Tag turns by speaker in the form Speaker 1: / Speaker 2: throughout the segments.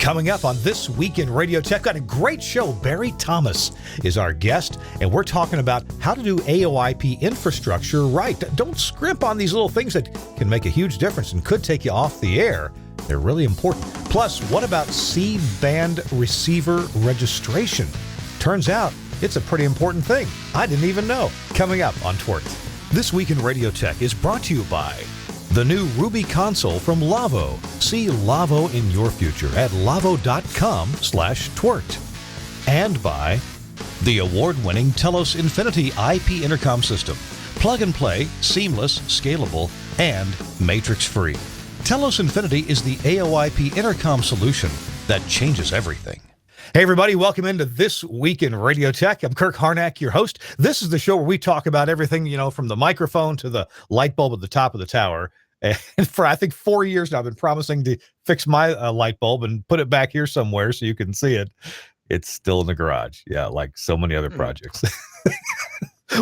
Speaker 1: Coming up on This Week in Radio Tech, got a great show. Barry Thomas is our guest, and we're talking about how to do AoIP infrastructure right. Don't scrimp on these little things that can make a huge difference and could take you off the air. They're really important. Plus, what about C-band receiver registration? Turns out it's a pretty important thing. I didn't even know. Coming up on TWiRT. This Week in Radio Tech is brought to you by the new Ruby console from Lavo. See Lavo in your future at lavo.com/TWiRT. And by the award-winning Telos Infinity IP intercom system. Plug and play, seamless, scalable, and matrix-free. Telos Infinity is the AoIP intercom solution that changes everything. Hey everybody, welcome into This Week in Radio Tech. I'm Kirk Harnack, your host. This is the show where we talk about everything, from the microphone to the light bulb at the top of the tower. And for, I think, 4 years now, I've been promising to fix my light bulb and put it back here somewhere so you can see it. It's still in the garage. Yeah, like so many other projects.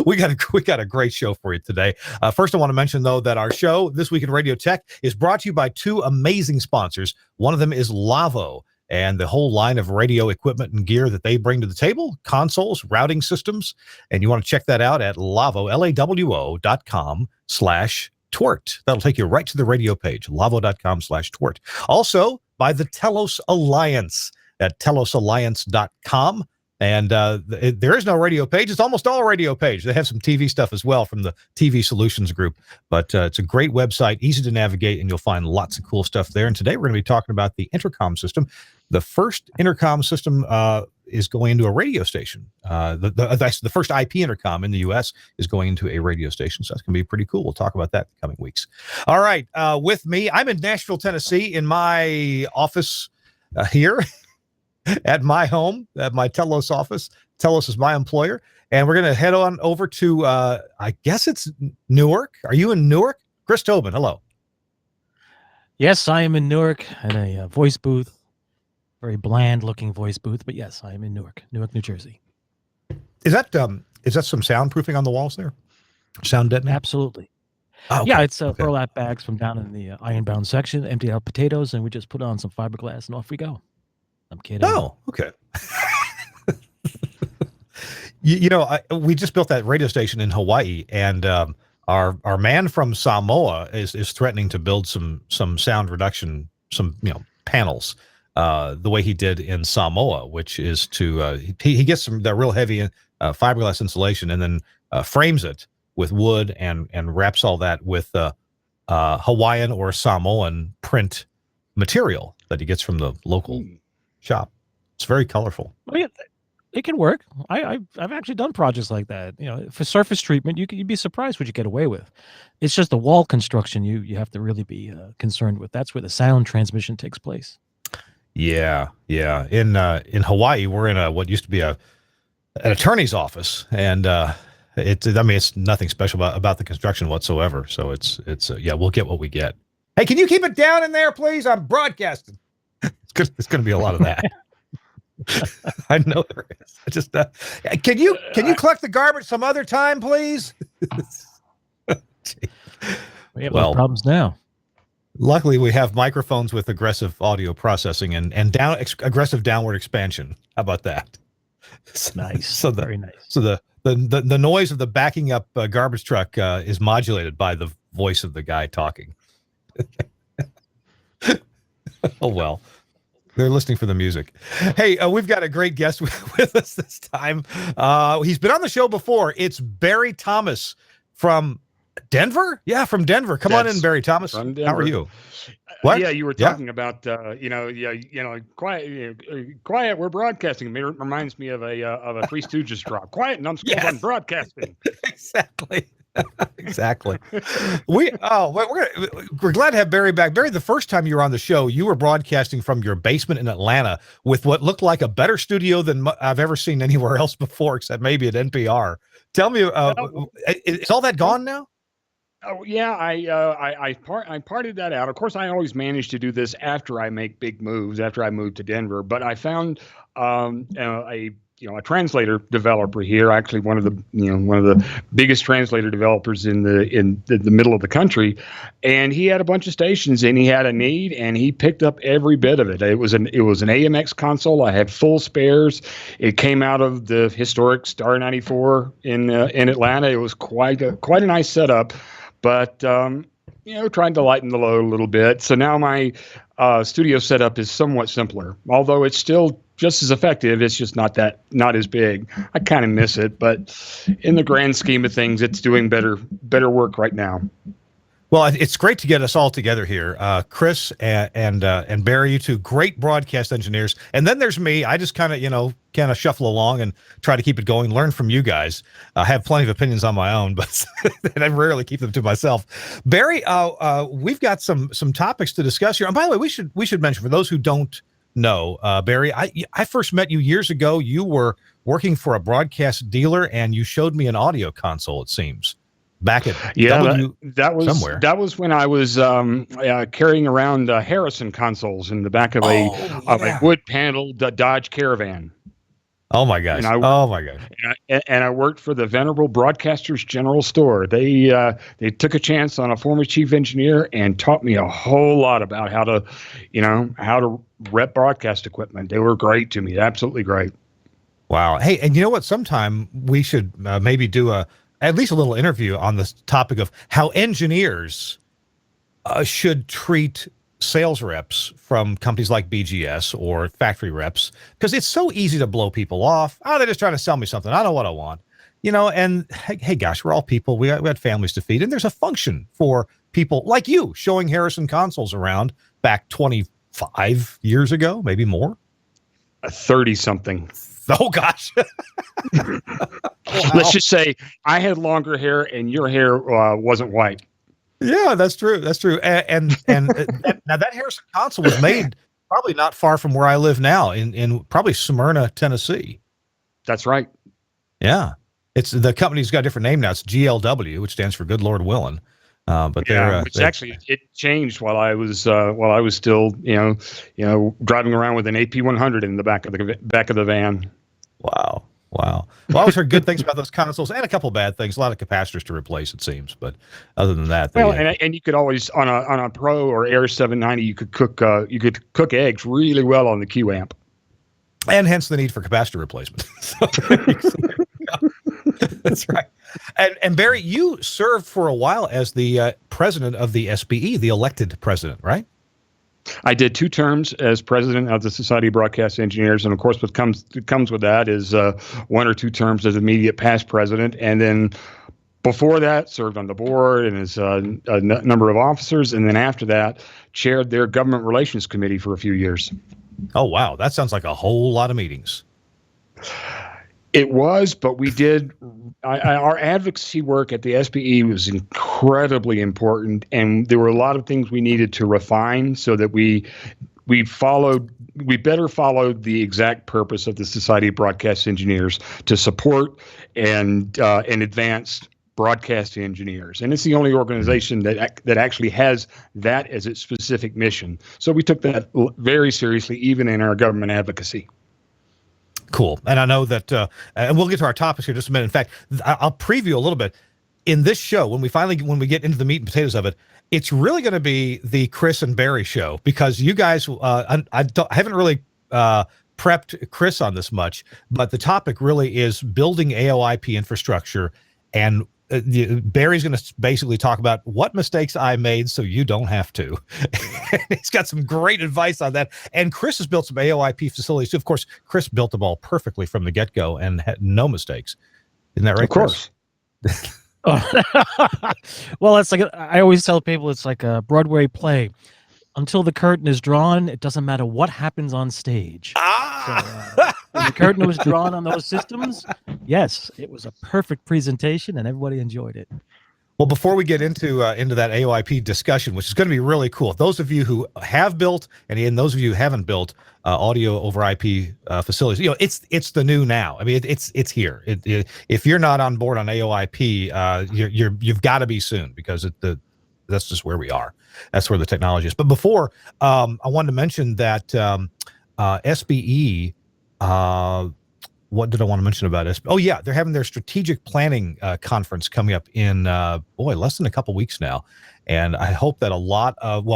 Speaker 1: We got a great show for you today. First, I want to mention, though, that our show, This Week in Radio Tech, is brought to you by two amazing sponsors. One of them is Lavo, and the whole line of radio equipment and gear that they bring to the table, consoles, routing systems. And you want to check that out at Lavo, LAWO.com/TWiRT. That'll take you right to the radio page, lavo.com/TWiRT. Also, by the Telos Alliance at telosalliance.com. And there is no radio page. It's almost all radio page. They have some TV stuff as well from the TV Solutions Group. But it's a great website, easy to navigate, and you'll find lots of cool stuff there. And today we're going to be talking about the intercom system. The first intercom system is going into a radio station. The first IP intercom in the U.S. is going into a radio station, so that's going to be pretty cool. We'll talk about that in the coming weeks. All right, with me, I'm in Nashville, Tennessee, in my office here at my home, at my Telos office. Telos is my employer, and we're going to head on over to, I guess it's Newark. Are you in Newark? Chris Tobin, hello.
Speaker 2: Yes, I am in Newark at a voice booth. Very bland-looking voice booth, but yes, I am in Newark, New Jersey.
Speaker 1: Is that some soundproofing on the walls there? Sound deadening?
Speaker 2: Absolutely.
Speaker 1: Oh, okay.
Speaker 2: Yeah, it's burlap bags from down in the ironbound section, emptied out potatoes, and we just put on some fiberglass, and off we go. I'm kidding.
Speaker 1: Oh, okay. We just built that radio station in Hawaii, and our man from Samoa is threatening to build some sound reduction, panels. The way he did in Samoa, which is to he gets that real heavy fiberglass insulation and then frames it with wood and wraps all that with Hawaiian or Samoan print material that he gets from the local shop. It's very colorful.
Speaker 2: Well, yeah, it can work. I've actually done projects like that. For surface treatment, you'd be surprised what you get away with. It's just the wall construction you have to really be concerned with. That's where the sound transmission takes place.
Speaker 1: Yeah. In Hawaii, we're in what used to be an attorney's office, and it's nothing special about the construction whatsoever. So it's we'll get what we get. Hey, can you keep it down in there, please? I'm broadcasting. It's going to be a lot of that. I know there is. I just can you collect the garbage some other time, please?
Speaker 2: We have no problems now.
Speaker 1: Luckily, we have microphones with aggressive audio processing and aggressive downward expansion. How about that?
Speaker 2: Nice. Very nice. So
Speaker 1: the noise of the backing up garbage truck is modulated by the voice of the guy talking. Oh, well. They're listening for the music. Hey, we've got a great guest with us this time. He's been on the show before. It's Barry Thomas from Denver? Yeah, from Denver. Come on in, Barry Thomas. How are you?
Speaker 3: What? Yeah, you were talking about quiet. We're broadcasting. It reminds me of a Three Stooges drop. Quiet, and I'm still on broadcasting.
Speaker 1: Exactly. We're glad to have Barry back. Barry, the first time you were on the show, you were broadcasting from your basement in Atlanta with what looked like a better studio than I've ever seen anywhere else before, except maybe at NPR. Tell me, is all that gone now?
Speaker 3: Oh yeah, I parted that out. Of course, I always manage to do this after I make big moves, after I moved to Denver. But I found a a translator developer here, actually one of the biggest translator developers in the middle of the country, and he had a bunch of stations and he had a need and he picked up every bit of it. It was an AMX console. I had full spares. It came out of the historic Star 94 in Atlanta. It was quite a nice setup, but trying to lighten the load a little bit. So now my studio setup is somewhat simpler, although it's still just as effective. It's just not as big. I kind of miss it, but in the grand scheme of things, it's doing better work right now.
Speaker 1: Well, it's great to get us all together here. Chris and Barry, you two great broadcast engineers. And then there's me. I just kind of shuffle along and try to keep it going, learn from you guys. I have plenty of opinions on my own, but I rarely keep them to myself. Barry, we've got some topics to discuss here. And by the way, we should mention, for those who don't know, Barry, I first met you years ago. You were working for a broadcast dealer and you showed me an audio console, it seems. Back at
Speaker 3: that was when I was carrying around Harrison consoles in the back of a wood paneled Dodge Caravan.
Speaker 1: Oh my gosh!
Speaker 3: And I worked for the Venerable Broadcasters General Store. They took a chance on a former chief engineer and taught me a whole lot about how to rep broadcast equipment. They were great to me, absolutely great.
Speaker 1: Wow! Hey, and you know what? Sometime we should maybe do at least a little interview on this topic of how engineers should treat sales reps from companies like BGS or factory reps, because it's so easy to blow people off. Oh, they're just trying to sell me something. I know what I want, and hey, gosh, we're all people. We had families to feed, and there's a function for people like you showing Harrison consoles around back 25 years ago, maybe more.
Speaker 3: 30-something.
Speaker 1: Oh gosh.
Speaker 3: Wow. Let's just say I had longer hair and your hair wasn't white.
Speaker 1: Yeah, that's true. That's true. And now that Harrison console was made probably not far from where I live now in probably Smyrna, Tennessee.
Speaker 3: That's right.
Speaker 1: Yeah. It's the company's got a different name now. It's GLW, which stands for Good Lord Willin'. But
Speaker 3: it changed while I was still driving around with an AP100 in the back of the van.
Speaker 1: Wow. Well, I always heard good things about those consoles and a couple bad things. A lot of capacitors to replace, it seems. But other than that,
Speaker 3: and you could always on a Pro or Air 790, you could cook eggs really well on the Q amp,
Speaker 1: and hence the need for capacitor replacement. That's right. And Barry, you served for a while as the president of the SBE, the elected president, right?
Speaker 3: I did 2 terms as president of the Society of Broadcast Engineers, and of course, what comes with that is 1 or 2 terms as immediate past president, and then before that, served on the board and as a number of officers, and then after that, chaired their government relations committee for a few years.
Speaker 1: Oh wow, that sounds like a whole lot of meetings.
Speaker 3: It was, but we did. Our advocacy work at the SBE was incredibly important, and there were a lot of things we needed to refine so that we better followed the exact purpose of the Society of Broadcast Engineers to support and advance broadcast engineers, and it's the only organization that actually has that as its specific mission. So we took that very seriously, even in our government advocacy.
Speaker 1: Cool. And I know that, and we'll get to our topics here in just a minute. In fact, I'll preview a little bit. In this show, when we get into the meat and potatoes of it, it's really going to be the Chris and Barry show, because you guys, I haven't really prepped Chris on this much, but the topic really is building AoIP infrastructure, and Barry's going to basically talk about what mistakes I made so you don't have to. He's got some great advice on that. And Chris has built some AoIP facilities too. Of course, Chris built them all perfectly from the get-go and had no mistakes. Isn't that right,
Speaker 3: of course.
Speaker 2: Well, it's like, I always tell people, it's like a Broadway play. Until the curtain is drawn, it doesn't matter what happens on stage. So, when the curtain was drawn on those systems, yes, it was a perfect presentation and everybody enjoyed it.
Speaker 1: Well, before we get into that AoIP discussion, which is going to be really cool, those of you who have built and those of you who haven't built audio over IP facilities, it's the new now. I mean, it's here. If you're not on board on AoIP, you've got to be soon, because that's just where we are. That's where the technology is. But before, I wanted to mention that SBE what did I want to mention about SBE? Oh yeah, they're having their strategic planning conference coming up in less than a couple weeks now, and I hope that a lot of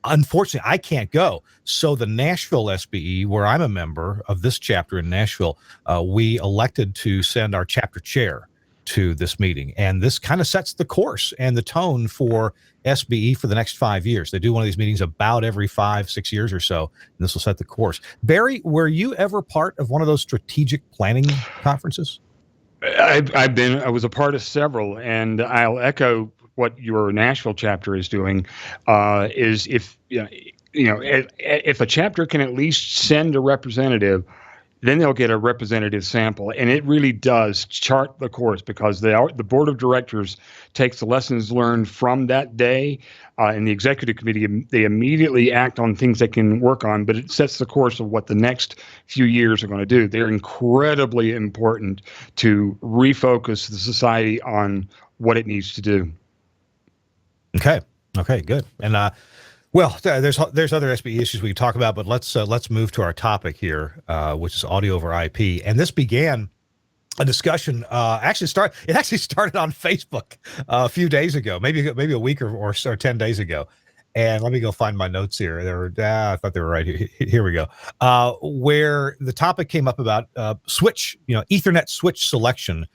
Speaker 1: unfortunately I can't go. So the Nashville SBE, where I'm a member of this chapter in Nashville, we elected to send our chapter chair to this meeting, and this kind of sets the course and the tone for SBE for the next 5 years. They do one of these meetings about every 5-6 years or so, and this will set the course. Barry, were you ever part of one of those strategic planning conferences?
Speaker 3: I was a part of several, and I'll echo what your Nashville chapter is doing. Is if if a chapter can at least send a representative, then they'll get a representative sample, and it really does chart the course, because the board of directors takes the lessons learned from that day, and the executive committee, they immediately act on things they can work on, but it sets the course of what the next few years are going to do. They're incredibly important to refocus the society on what it needs to do.
Speaker 1: Okay, good. And there's other SBE issues we can talk about, but let's move to our topic here, which is audio over IP. And this began a discussion. It actually started on Facebook a few days ago, maybe a week or 10 days ago. And let me go find my notes here. I thought they were right here. Here we go. Where the topic came up about switch, Ethernet switch selection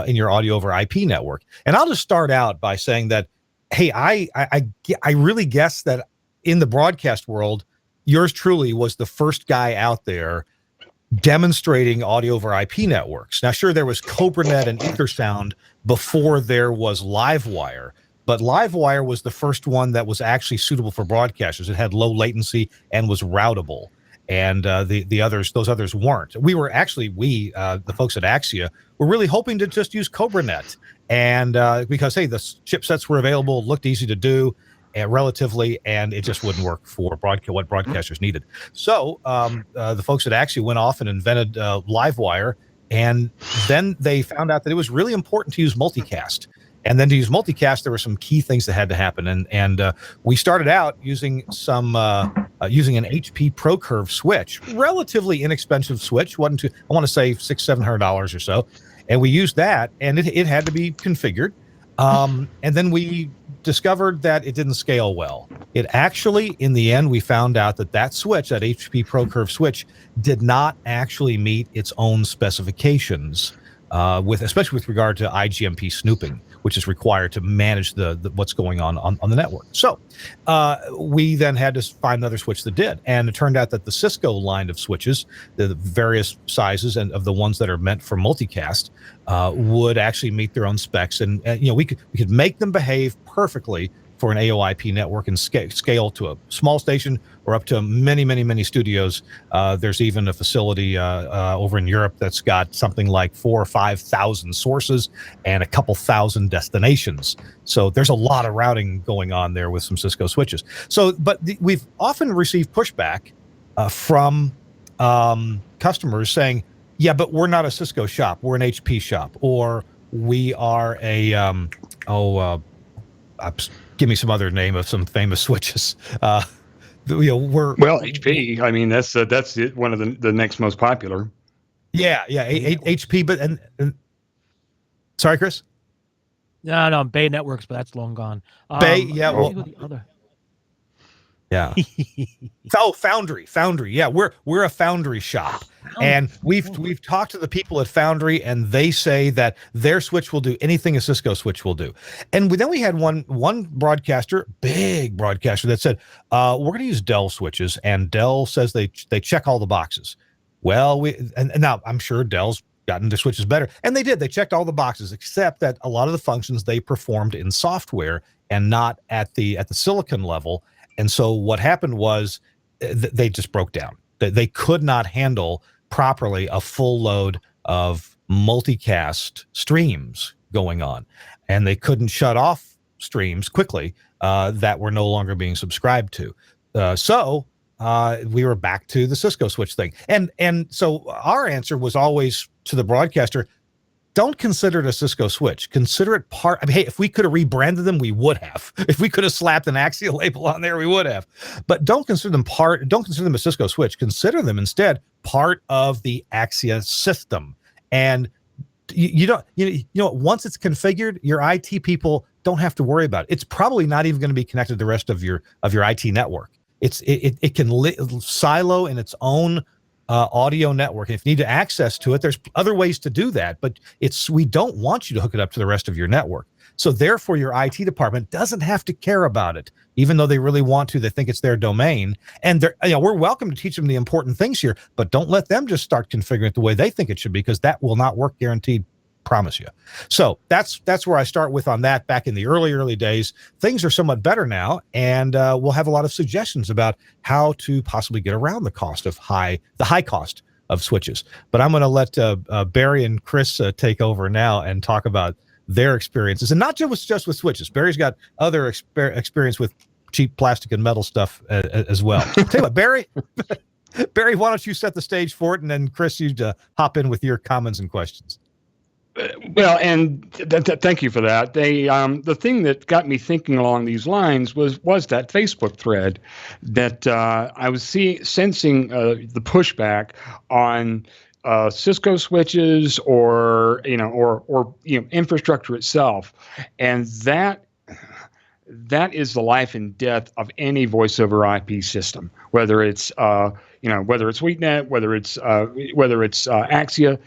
Speaker 1: in your audio over IP network. And I'll just start out by saying that, hey, I really guess that in the broadcast world, yours truly was the first guy out there demonstrating audio over IP networks. Now, sure, there was CobraNet and EtherSound before there was LiveWire, but LiveWire was the first one that was actually suitable for broadcasters. It had low latency and was routable, and those others weren't. The folks at Axia were really hoping to just use CobraNet, and because hey, the chipsets were available, looked easy to do. Relatively, and it just wouldn't work for what broadcasters needed. So the folks at Axia went off and invented LiveWire, and then they found out that it was really important to use multicast. And then to use multicast, there were some key things that had to happen. And we started out using an HP ProCurve switch, relatively inexpensive switch. I want to say $600-700 or so. And we used that, and it had to be configured. And then we discovered that it didn't scale well. It actually, in the end, we found out that switch, that HP ProCurve switch, did not actually meet its own specifications, especially with regard to IGMP snooping, which is required to manage the what's going on the network. So we then had to find another switch that did, and it turned out that the Cisco line of switches, the various sizes and of the ones that are meant for multicast, would actually meet their own specs, and we could make them behave perfectly for an AoIP network and scale to a small station or up to many studios. There's even a facility over in Europe that's got something like 4,000 or 5,000 sources and a couple thousand destinations. So there's a lot of routing going on there with some Cisco switches. So, but we've often received pushback from customers saying, yeah, but we're not a Cisco shop. We're an HP shop, or we are a give me some other name of some famous switches. We're
Speaker 3: HP. I mean, that's one of the next most popular.
Speaker 1: Yeah, HP. But and sorry, Chris.
Speaker 2: No, Bay Networks, but that's long gone.
Speaker 1: Bay, yeah. Yeah. Foundry. Yeah, we're a Foundry shop, and we've talked to the people at Foundry, and they say that their switch will do anything a Cisco switch will do. And then we had one broadcaster, big broadcaster, that said, we're going to use Dell switches, and Dell says they check all the boxes. Well, and now I'm sure Dell's gotten their switches better, and they did. They checked all the boxes, except that a lot of the functions they performed in software and not at the silicon level. And so what happened was they just broke down. They could not handle properly a full load of multicast streams going on, and they couldn't shut off streams quickly that were no longer being subscribed to. So we were back to the Cisco switch thing. And so our answer was always to the broadcaster, don't consider it a Cisco switch. Consider it part. I mean, hey, if we could have rebranded them, we would have. If we could have slapped an Axia label on there, we would have. But don't consider them part. Don't consider them a Cisco switch. Consider them instead part of the Axia system. And you don't. You know, once it's configured, your IT people don't have to worry about it. It's probably not even going to be connected to the rest of your IT network. It can silo in its own audio network. If you need access to it, there's other ways to do that, but we don't want you to hook it up to the rest of your network. So therefore, your IT department doesn't have to care about it, even though they really want to. They think it's their domain, and we're welcome to teach them the important things here, but don't let them just start configuring it the way they think it should be, because that will not work, guaranteed. Promise you. So that's where I start with on that. Back in the early days, things are somewhat better now, and we'll have a lot of suggestions about how to possibly get around the high cost of switches. But I'm going to let Barry and Chris take over now and talk about their experiences, and not just with switches. Barry's got other experience with cheap plastic and metal stuff as well. Tell you what, Barry, why don't you set the stage for it, and then Chris, you hop in with your comments and questions.
Speaker 3: Well, and thank you for that. The thing that got me thinking along these lines was that Facebook thread that I was sensing the pushback on Cisco switches or infrastructure itself, and that is the life and death of any voice over IP system, whether it's WheatNet, whether it's Axia.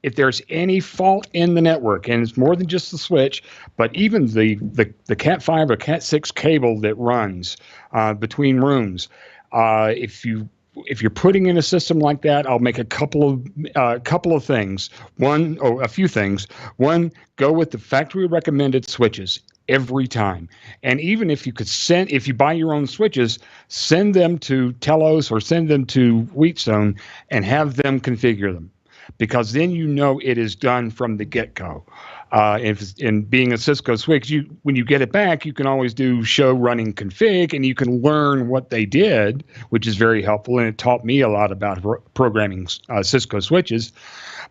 Speaker 3: If there's any fault in the network, and it's more than just the switch, but even the Cat5 or Cat6 cable that runs between rooms, if you're putting in a system like that, I'll make a couple of things. A few things. One, go with the factory recommended switches every time. And even if you buy your own switches, send them to Telos or send them to Wheatstone and have them configure them, because then it is done from the get-go. In being a Cisco switch, when you get it back, you can always do show running config, and you can learn what they did, which is very helpful, and it taught me a lot about programming Cisco switches.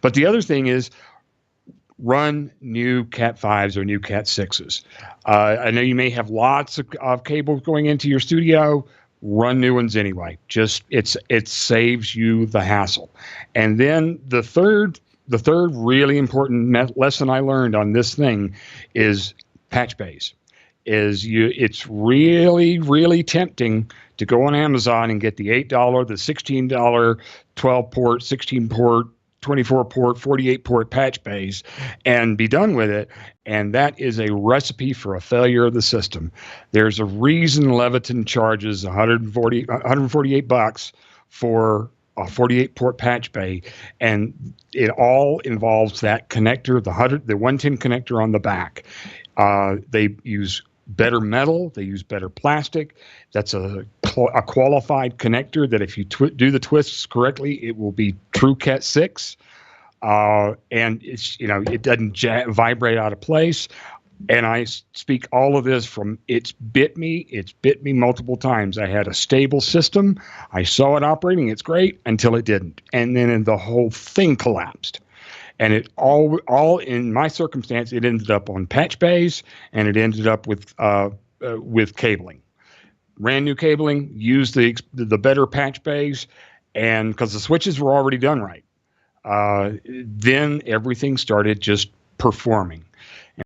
Speaker 3: But the other thing is, run new Cat5s or new Cat6s. I know you may have lots of cables going into your studio. Run new ones anyway. It saves you the hassle. And then the third really important lesson I learned on this thing is patch bays. It's really, really tempting to go on Amazon and get the $8, the $16, 12-port, 16-port, 24-port, 48-port patch bays and be done with it. And that is a recipe for a failure of the system. There's a reason Leviton charges $148 for a 48-port patch bay, and it all involves that connector, the 110 connector on the back. They use better metal, they use better plastic. That's a qualified connector that if you do the twists correctly, it will be true Cat 6. And it doesn't vibrate out of place. And I speak all of this from it's bit me multiple times. I had a stable system. I saw it operating. It's great until it didn't. And then the whole thing collapsed. And it all in my circumstance, it ended up on patch bays, and it ended up with cabling. Ran new cabling, used the better patch bays, and because the switches were already done right, then everything started just performing.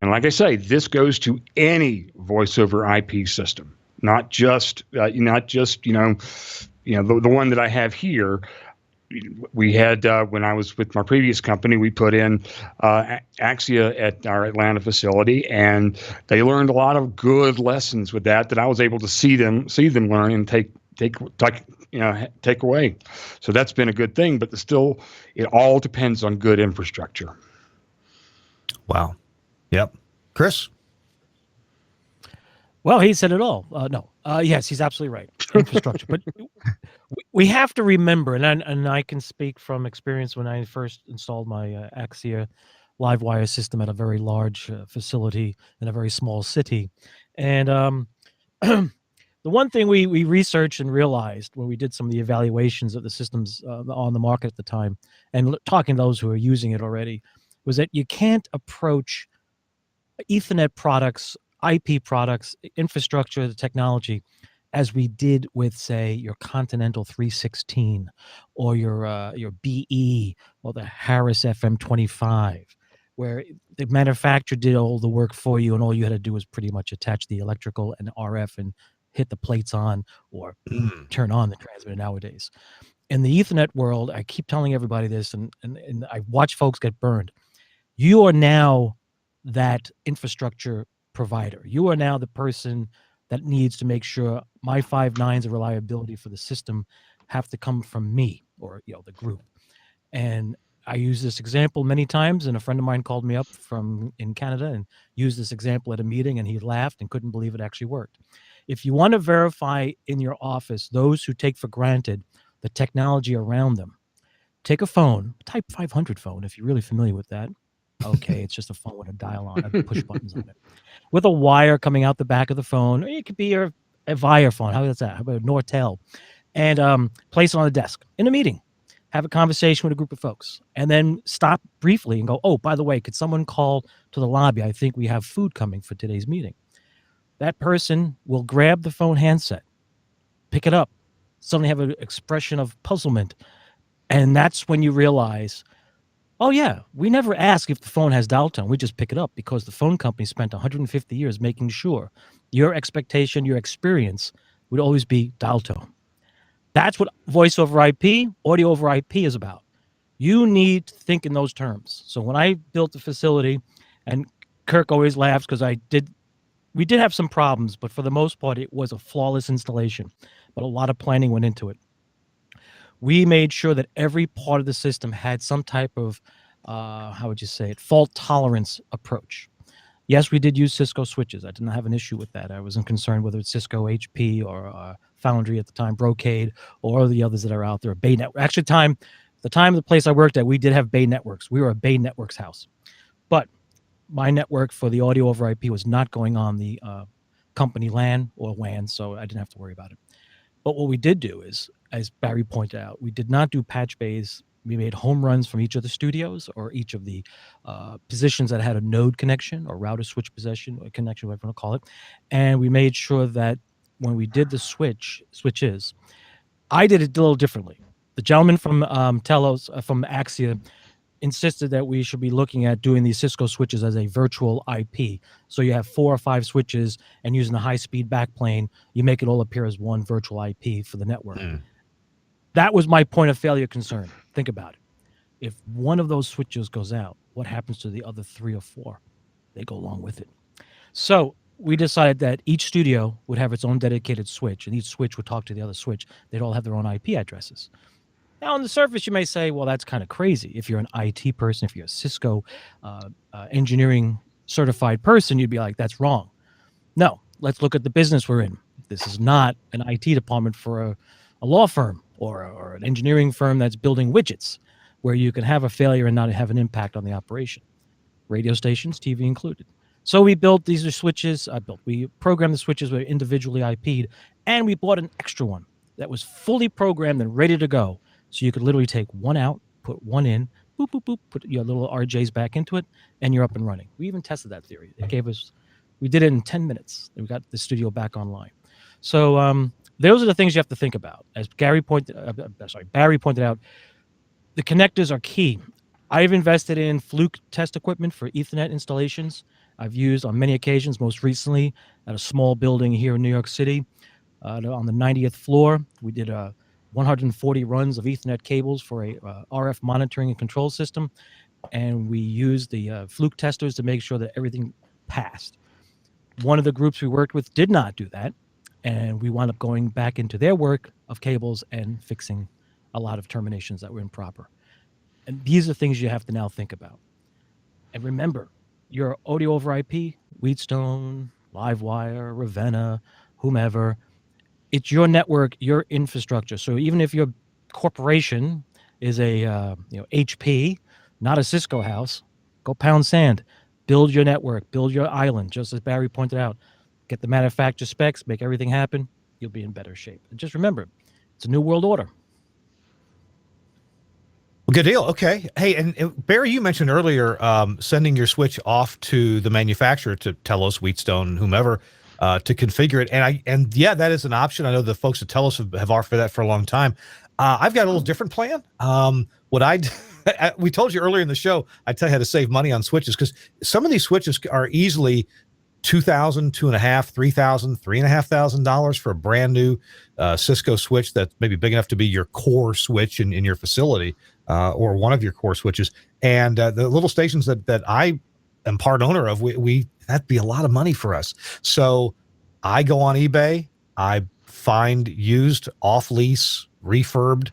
Speaker 3: And like I say, this goes to any voice over IP system, not just the one that I have here. We had, when I was with my previous company, we put in Axia at our Atlanta facility, and they learned a lot of good lessons with that I was able to see them learn and take away. So that's been a good thing, but still, it all depends on good infrastructure.
Speaker 1: Wow. Yep. Chris?
Speaker 2: Well, he said it all. No. Yes, he's absolutely right. Infrastructure. But we have to remember, and I can speak from experience when I first installed my Axia live wire system at a very large facility in a very small city. And the the one thing we researched and realized when we did some of the evaluations of the systems on the market at the time, and talking to those who are using it already, was that you can't approach Ethernet products, IP products, infrastructure, the technology, as we did with, say, your Continental 316 or your BE or the Harris FM25, where the manufacturer did all the work for you, and all you had to do was pretty much attach the electrical and RF and hit the plates on or turn on the transmitter nowadays. In the Ethernet world, I keep telling everybody this, and I watch folks get burned. You are now that infrastructure provider. You are now the person that needs to make sure my 5 nines of reliability for the system have to come from me or the group. And I use this example many times, and a friend of mine called me up from in Canada and used this example at a meeting, and he laughed and couldn't believe it actually worked. If you want to verify in your office those who take for granted the technology around them, take a phone, type 500 phone if you're really familiar with that. Okay, it's just a phone with a dial on it, push buttons on it, with a wire coming out the back of the phone. Or it could be a Vire phone. How about that? How about a Nortel? And place it on the desk in a meeting. Have a conversation with a group of folks, and then stop briefly and go, oh, by the way, could someone call to the lobby? I think we have food coming for today's meeting. That person will grab the phone handset, pick it up, suddenly have an expression of puzzlement. And that's when you realize, oh, yeah, we never ask if the phone has dial tone. We just pick it up because the phone company spent 150 years making sure your expectation, your experience would always be dial tone. That's what voice over IP, audio over IP is about. You need to think in those terms. So when I built the facility, and Kirk always laughs because we did have some problems, but for the most part, it was a flawless installation. But a lot of planning went into it. We made sure that every part of the system had some type of, how would you say it, fault tolerance approach. Yes, we did use Cisco switches. I didn't have an issue with that. I wasn't concerned whether it's Cisco, HP, or Foundry at the time, Brocade, or the others that are out there. Bay Network. Actually, the time of the place I worked at, we did have Bay Networks. We were a Bay Networks house. But my network for the audio over IP was not going on the company LAN or WAN, so I didn't have to worry about it. But what we did do is, as Barry pointed out, we did not do patch bays. We made home runs from each of the studios or each of the positions that had a node connection or router switch position or connection, whatever you want to call it. And we made sure that when we did the switches, I did it a little differently. The gentleman from from Axia insisted that we should be looking at doing these Cisco switches as a virtual IP. So you have 4 or 5 switches, and using a high-speed backplane, you make it all appear as one virtual IP for the network. That was my point of failure concern. Think about it. If one of those switches goes out, what happens to the other 3 or 4? They go along with it. So we decided that each studio would have its own dedicated switch, and each switch would talk to the other switch. They'd all have their own IP addresses. Now, on the surface, you may say, well, that's kind of crazy. If you're an IT person, if you're a Cisco engineering certified person, you'd be like, that's wrong. No, let's look at the business we're in. This is not an IT department for a law firm or an engineering firm that's building widgets where you can have a failure and not have an impact on the operation. Radio stations, TV included. So we built these switches. We programmed the switches, were individually IP'd, and we bought an extra one that was fully programmed and ready to go. So you could literally take one out, put one in, boop, boop, boop, put your little RJs back into it, and you're up and running. We even tested that theory. We did it in 10 minutes. And we got the studio back online. So those are the things you have to think about. As Barry pointed out, the connectors are key. I've invested in Fluke test equipment for Ethernet installations. I've used on many occasions, most recently at a small building here in New York City. On the 90th floor, we did 140 runs of Ethernet cables for a RF monitoring and control system, and we used the Fluke testers to make sure that everything passed. One of the groups we worked with did not do that, and we wound up going back into their work of cables and fixing a lot of terminations that were improper. And these are things you have to now think about. And remember, your audio over IP, Wheatstone, Livewire, Ravenna, whomever, it's your network, your infrastructure. So even if your corporation is a HP, not a Cisco house, go pound sand, build your network, build your island. Just as Barry pointed out, get the manufacturer specs, make everything happen. you'll be in better shape. And just remember, it's a new world order.
Speaker 1: Well, good deal. Okay. Hey, and Barry, you mentioned earlier sending your switch off to the manufacturer, to Telos, Wheatstone, whomever, to configure it. And yeah, that is an option. I know the folks at Telos have offered that for a long time. I've got a little different plan. We told you earlier in the show, I tell you how to save money on switches, because some of these switches are easily $2,000, $2,500, $3,000, $3,500 for a brand new Cisco switch that's maybe big enough to be your core switch in your facility, or one of your core switches. And the little stations that I am part owner of, that'd be a lot of money for us. So I go on eBay, I find used, off-lease, refurbed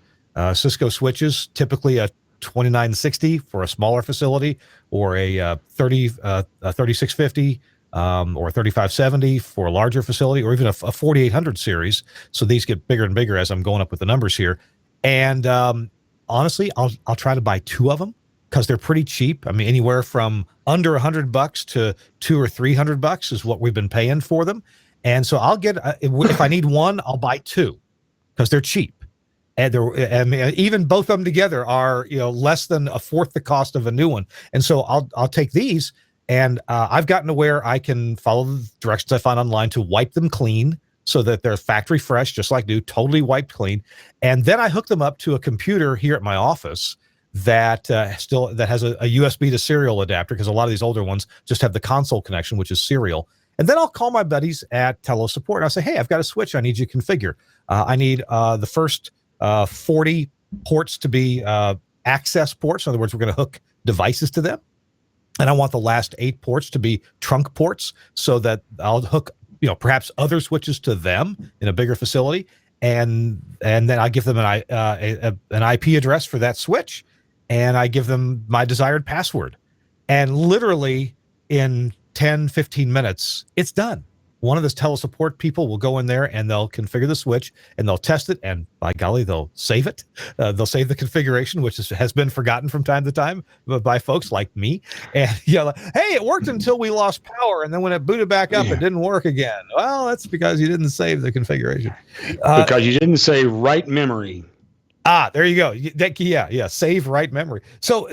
Speaker 1: Cisco switches, typically a 2960 for a smaller facility, or a 3650 or 3570 for a larger facility, or even a 4800 series. So these get bigger and bigger as I'm going up with the numbers here. And honestly, I'll try to buy two of them, because they're pretty cheap. I mean, anywhere from under $100 to $200 or $300 is what we've been paying for them. And so I'll get, if I need one, I'll buy two, because they're cheap. And even both of them together are, less than a fourth the cost of a new one. And so I'll take these, and I've gotten to where I can follow the directions I find online to wipe them clean so that they're factory fresh, just like new, totally wiped clean. And then I hook them up to a computer here at my office that has a USB to serial adapter, because a lot of these older ones just have the console connection, which is serial. And then I'll call my buddies at Telos Support, and I'll say, hey, I've got a switch I need you to configure. I need the first 40 ports to be access ports. In other words, we're going to hook devices to them. And I want the last 8 ports to be trunk ports, so that I'll hook, perhaps other switches to them in a bigger facility. And then I give them an IP address for that switch, and I give them my desired password. And literally in 10, 15 minutes, it's done. One of the telesupport people will go in there and they'll configure the switch, and they'll test it, and by golly, they'll save it. They'll save the configuration, which has been forgotten from time to time by folks like me. And hey, it worked until we lost power, and then when it booted back up, it didn't work again. Well, that's because you didn't save the configuration.
Speaker 3: Because you didn't say write memory.
Speaker 1: There you go. Save write memory. So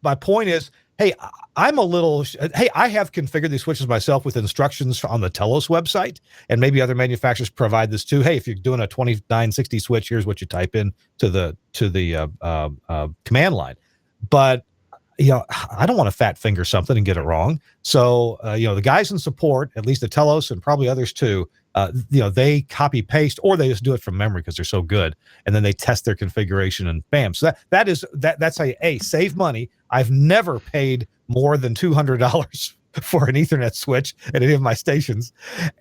Speaker 1: my point is, hey, I have configured these switches myself with instructions on the Telos website, and maybe other manufacturers provide this too. Hey, if you're doing a 2960 switch, here's what you type in to the command line. But I don't want to fat finger something and get it wrong. So the guys in support, at least at Telos and probably others too, they copy paste, or they just do it from memory because they're so good, and then they test their configuration, and bam. So that's a save money. I've never paid more than $200 for an Ethernet switch at any of my stations,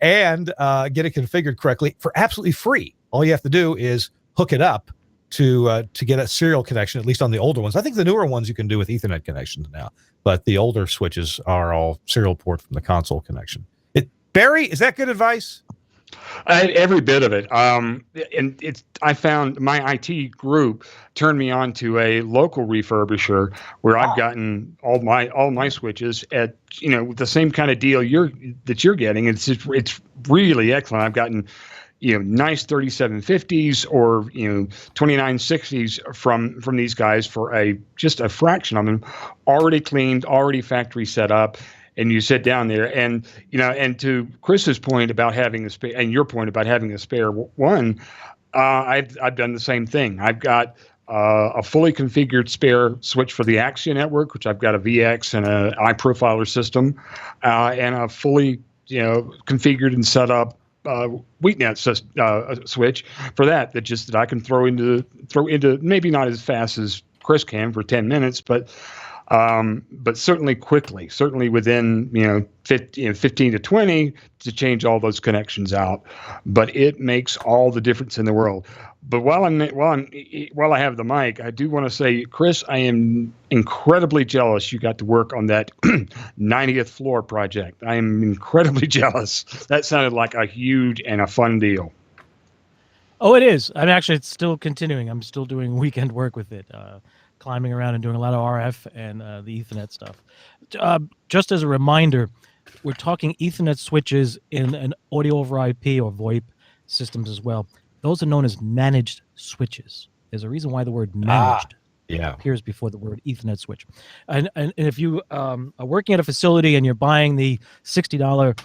Speaker 1: and get it configured correctly for absolutely free. All you have to do is hook it up to get a serial connection, at least on the older ones. I think the newer ones you can do with Ethernet connections now, but the older switches are all serial port from the console connection. Barry, is that good advice?
Speaker 3: Every bit of it. I found my IT group turned me on to a local refurbisher where I've gotten all my switches at the same kind of deal that you're getting. It's really excellent. I've gotten nice 3750s or 2960s from these guys for just a fraction of them, already cleaned, already factory set up. And you sit down there, and and to Chris's point about having a spare, and your point about having a spare one, I've done the same thing. I've got a fully configured spare switch for the Axia network, which I've got a VX and an iProfiler system, and a fully configured and set up WheatNet switch for that I can throw into maybe not as fast as Chris can for 10 minutes, but certainly quickly, certainly within 15 to 20 to change all those connections out. But it makes all the difference in the world. But while I have the mic, I do want to say, Chris, I am incredibly jealous you got to work on that 90th floor project. I am incredibly jealous. That sounded like a huge and a fun deal.
Speaker 2: Oh, it is. It's still continuing. I'm still doing weekend work with it. Climbing around and doing a lot of RF and the Ethernet stuff. Just as a reminder, we're talking Ethernet switches in an audio over IP or VoIP systems as well. Those are known as managed switches. There's a reason why the word managed appears before the word Ethernet switch. And if you are working at a facility and you're buying the $60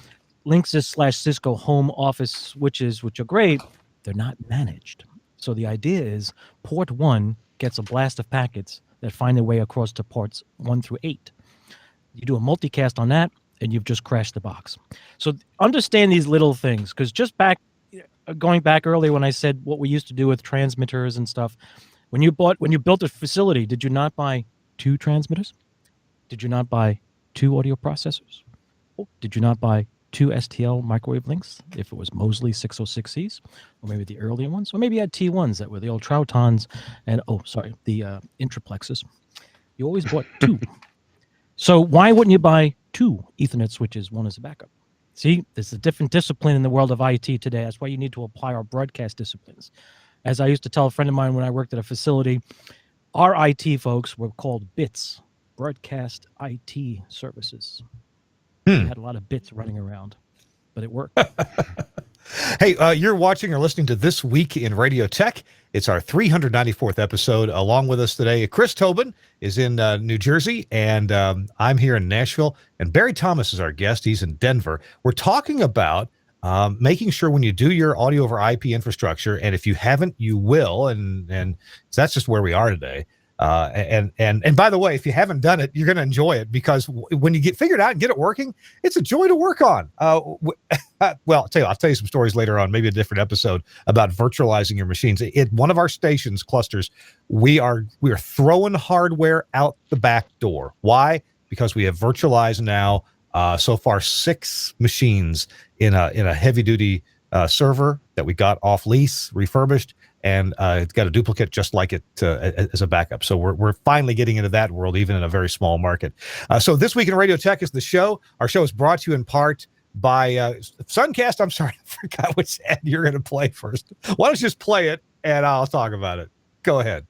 Speaker 2: Linksys/Cisco home office switches, which are great, they're not managed. So the idea is port 1 gets a blast of packets that find their way across to ports 1 through 8. You do a multicast on that, and you've just crashed the box. So understand these little things, because going back earlier when I said what we used to do with transmitters and stuff, when you built a facility, did you not buy 2 transmitters? Did you not buy 2 audio processors? Did you not buy 2 STL microwave links if it was Mosley 606Cs, or maybe the earlier ones, or maybe you had T1s that were the old Troutons and the Intraplexes. You always bought 2. So why wouldn't you buy 2 Ethernet switches, one as a backup? See, there's a different discipline in the world of IT today. That's why you need to apply our broadcast disciplines. As I used to tell a friend of mine when I worked at a facility, our IT folks were called BITS, Broadcast IT Services. We had a lot of bits running around, but it worked.
Speaker 1: Hey, you're watching or listening to This Week in Radio Tech. It's our 394th episode. Along with us today, Chris Tobin is in New Jersey, and I'm here in Nashville. And Barry Thomas is our guest. He's in Denver. We're talking about making sure when you do your audio over IP infrastructure, and if you haven't, you will, and so that's just where we are today. And by the way, if you haven't done it, you're going to enjoy it, because when you get figured out and get it working, it's a joy to work on. Well, I'll tell you some stories later on, maybe a different episode about virtualizing your machines. At one of our stations clusters, we are throwing hardware out the back door. Why? Because we have virtualized now so far 6 machines in a heavy duty server that we got off lease, refurbished. And it's got a duplicate just like it as a backup. So we're finally getting into that world, even in a very small market. So This Week in Radio Tech is the show. Our show is brought to you in part by Suncast. I'm sorry, I forgot which ad you're going to play first. Why don't you just play it, and I'll talk about it. Go ahead.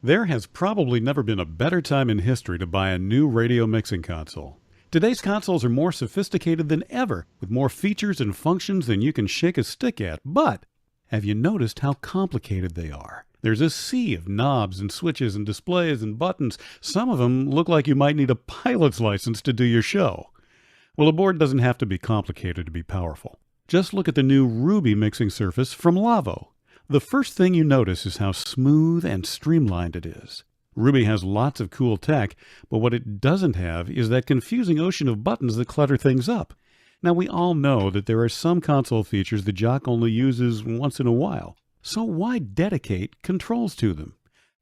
Speaker 4: There has probably never been a better time in history to buy a new radio mixing console. Today's consoles are more sophisticated than ever, with more features and functions than you can shake a stick at. But have you noticed how complicated they are? There's a sea of knobs and switches and displays and buttons. Some of them look like you might need a pilot's license to do your show. Well, a board doesn't have to be complicated to be powerful. Just look at the new Ruby mixing surface from Lavo. The first thing you notice is how smooth and streamlined it is. Ruby has lots of cool tech, but what it doesn't have is that confusing ocean of buttons that clutter things up. Now, we all know that there are some console features the jock only uses once in a while, so why dedicate controls to them?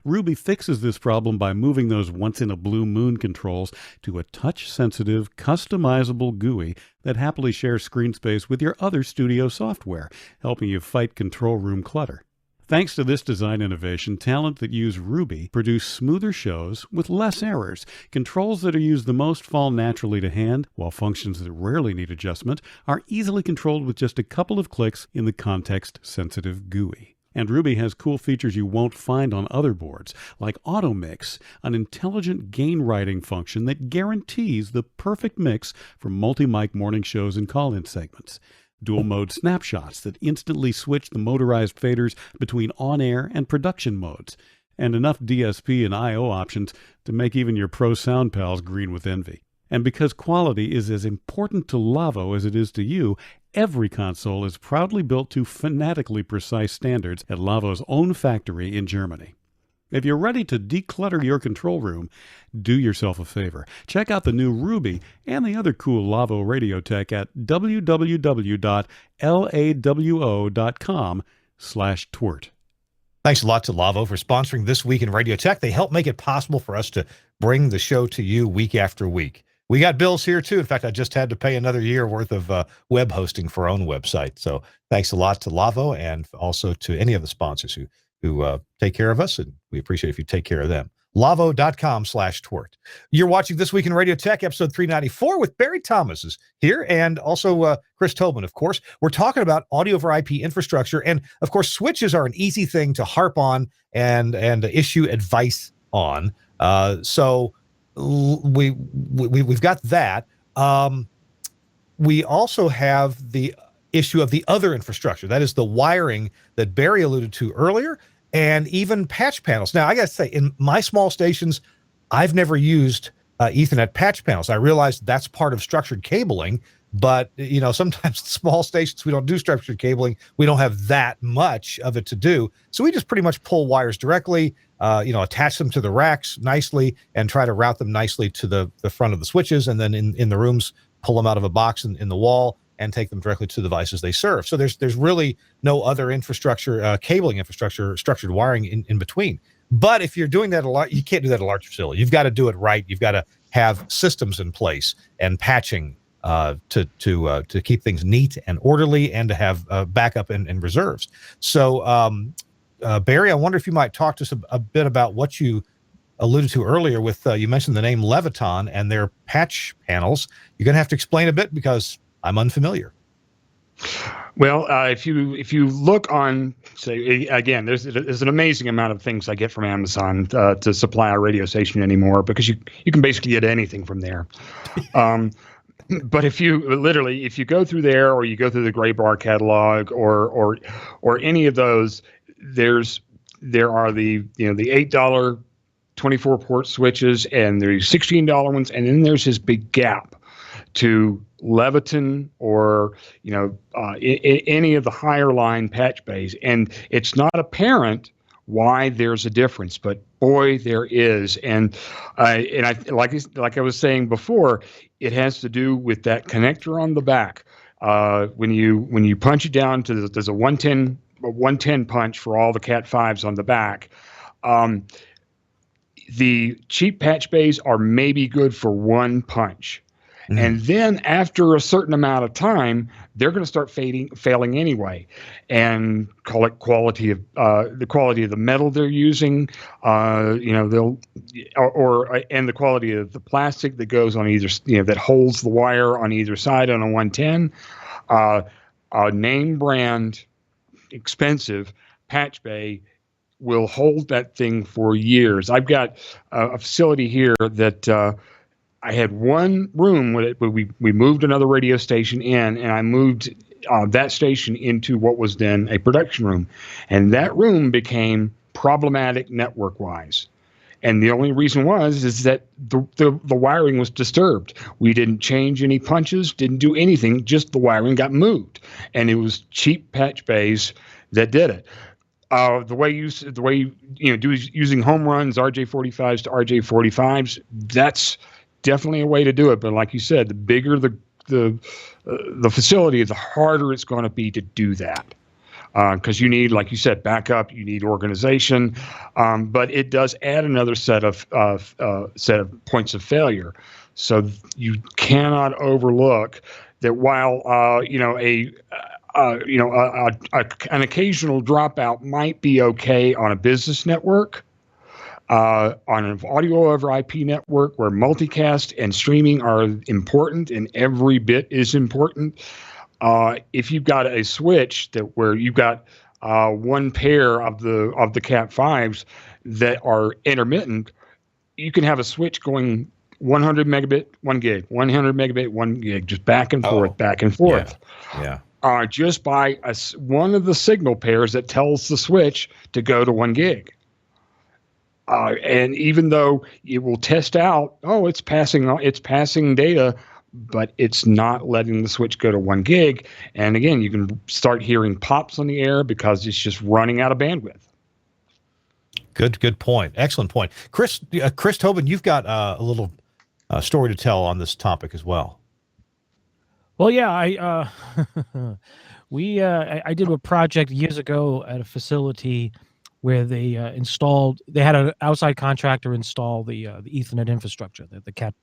Speaker 4: Ruby fixes this problem by moving those once-in-a-blue-moon controls to a touch-sensitive, customizable GUI that happily shares screen space with your other studio software, helping you fight control room clutter. Thanks to this design innovation, talent that use Ruby produce smoother shows with less errors. Controls that are used the most fall naturally to hand, while functions that rarely need adjustment are easily controlled with just a couple of clicks in the context-sensitive GUI. And Ruby has cool features you won't find on other boards, like Auto Mix, an intelligent gain writing function that guarantees the perfect mix for multi-mic morning shows and call-in segments. Dual mode snapshots that instantly switch the motorized faders between on-air and production modes, and enough DSP and I/O options to make even your pro sound pals green with envy. And because quality is as important to Lavo as it is to you, every console is proudly built to fanatically precise standards at Lavo's own factory in Germany. If you're ready to declutter your control room, do yourself a favor. Check out the new Ruby and the other cool Lavo radio tech at www.lawo.com/TWiRT.
Speaker 1: Thanks a lot to Lavo for sponsoring This Week in Radio Tech. They help make it possible for us to bring the show to you week after week. We got bills here, too. In fact, I just had to pay another year worth of web hosting for our own website. So thanks a lot to Lavo, and also to any of the sponsors who take care of us, and we appreciate if you take care of them. Lavo.com/TWiRT. You're watching This Week in Radio Tech, episode 394, with Barry Thomas is here, and also Chris Tobin, of course. We're talking about audio over IP infrastructure, and of course, switches are an easy thing to harp on and issue advice on. So we've got that. We also have the issue of the other infrastructure. That is the wiring that Barry alluded to earlier, and even patch panels. Now, I got to say, in my small stations, I've never used Ethernet patch panels. I realize that's part of structured cabling, but sometimes small stations, we don't do structured cabling. We don't have that much of it to do. So we just pretty much pull wires directly, attach them to the racks nicely and try to route them nicely to the front of the switches. And then in the rooms, pull them out of a box in the wall and take them directly to the devices they serve. So there's really no other infrastructure, cabling infrastructure, structured wiring in between. But if you're doing that a lot, you can't do that at a large facility. You've got to do it right. You've got to have systems in place and patching to keep things neat and orderly, and to have backup and reserves. So, Barry, I wonder if you might talk to us a bit about what you alluded to earlier with, you mentioned the name Leviton and their patch panels. You're going to have to explain a bit because I'm unfamiliar.
Speaker 3: Well, if you look on, say, again, there's an amazing amount of things I get from Amazon to supply our radio station anymore, because you can basically get anything from there. But if you go through there, or you go through the Gray Bar catalog, or any of those, there are the $8 24 port switches, and there's $16 ones, and then there's this big gap to Leviton or any of the higher line patch bays, and it's not apparent why there's a difference, but boy, there is. And I like I was saying before, it has to do with that connector on the back. When you punch it down to there's a 110 punch for all the Cat 5s on the back. The cheap patch bays are maybe good for one punch. Mm-hmm. And then after a certain amount of time, they're going to start failing anyway, and call it quality of the quality of the metal they're using, and the quality of the plastic that goes on either, that holds the wire on either side on a 110. A name brand, expensive patch bay will hold that thing for years. I've got a facility here that. I had one room where we moved another radio station in, and I moved that station into what was then a production room. And that room became problematic network-wise. And the only reason is that the wiring was disturbed. We didn't change any punches, didn't do anything, just the wiring got moved. And it was cheap patch bays that did it. Using home runs, RJ45s to RJ45s, that's definitely a way to do it. But like you said, the bigger the facility, the harder it's going to be to do that. Because you need, like you said, backup, you need organization, but it does add another set of points of failure. So you cannot overlook that while an occasional dropout might be okay on a business network, on an audio over IP network where multicast and streaming are important, and every bit is important. If you've got a switch where you've got one pair of the Cat 5s that are intermittent, you can have a switch going 100 megabit, 1 gig, 100 megabit, 1 gig, just back and forth, back and forth.
Speaker 1: Yeah.
Speaker 3: Just by one of the signal pairs that tells the switch to go to 1 gig. And even though it will test out, it's passing data, but it's not letting the switch go to 1 gig. And again, you can start hearing pops on the air because it's just running out of bandwidth.
Speaker 1: Good point. Excellent point. Chris Tobin, you've got a little story to tell on this topic as well.
Speaker 2: Well, yeah, I did a project years ago at a facility where they had an outside contractor install the Ethernet infrastructure, the Cat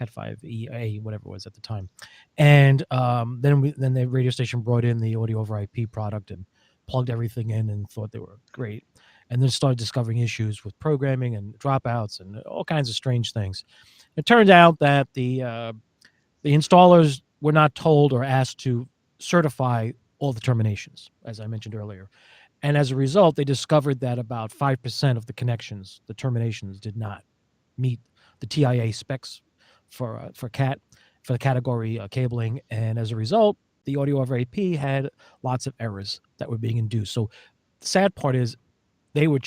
Speaker 2: 5 EA, whatever it was at the time, and then the radio station brought in the audio over IP product and plugged everything in and thought they were great, and then started discovering issues with programming and dropouts and all kinds of strange things. It turned out that the installers were not told or asked to certify all the terminations, as I mentioned earlier. And as a result, they discovered that about 5% of the connections, the terminations, did not meet the TIA specs for CAT. for the category cabling, and as a result, the audio over AP had lots of errors that were being induced. So the sad part is we were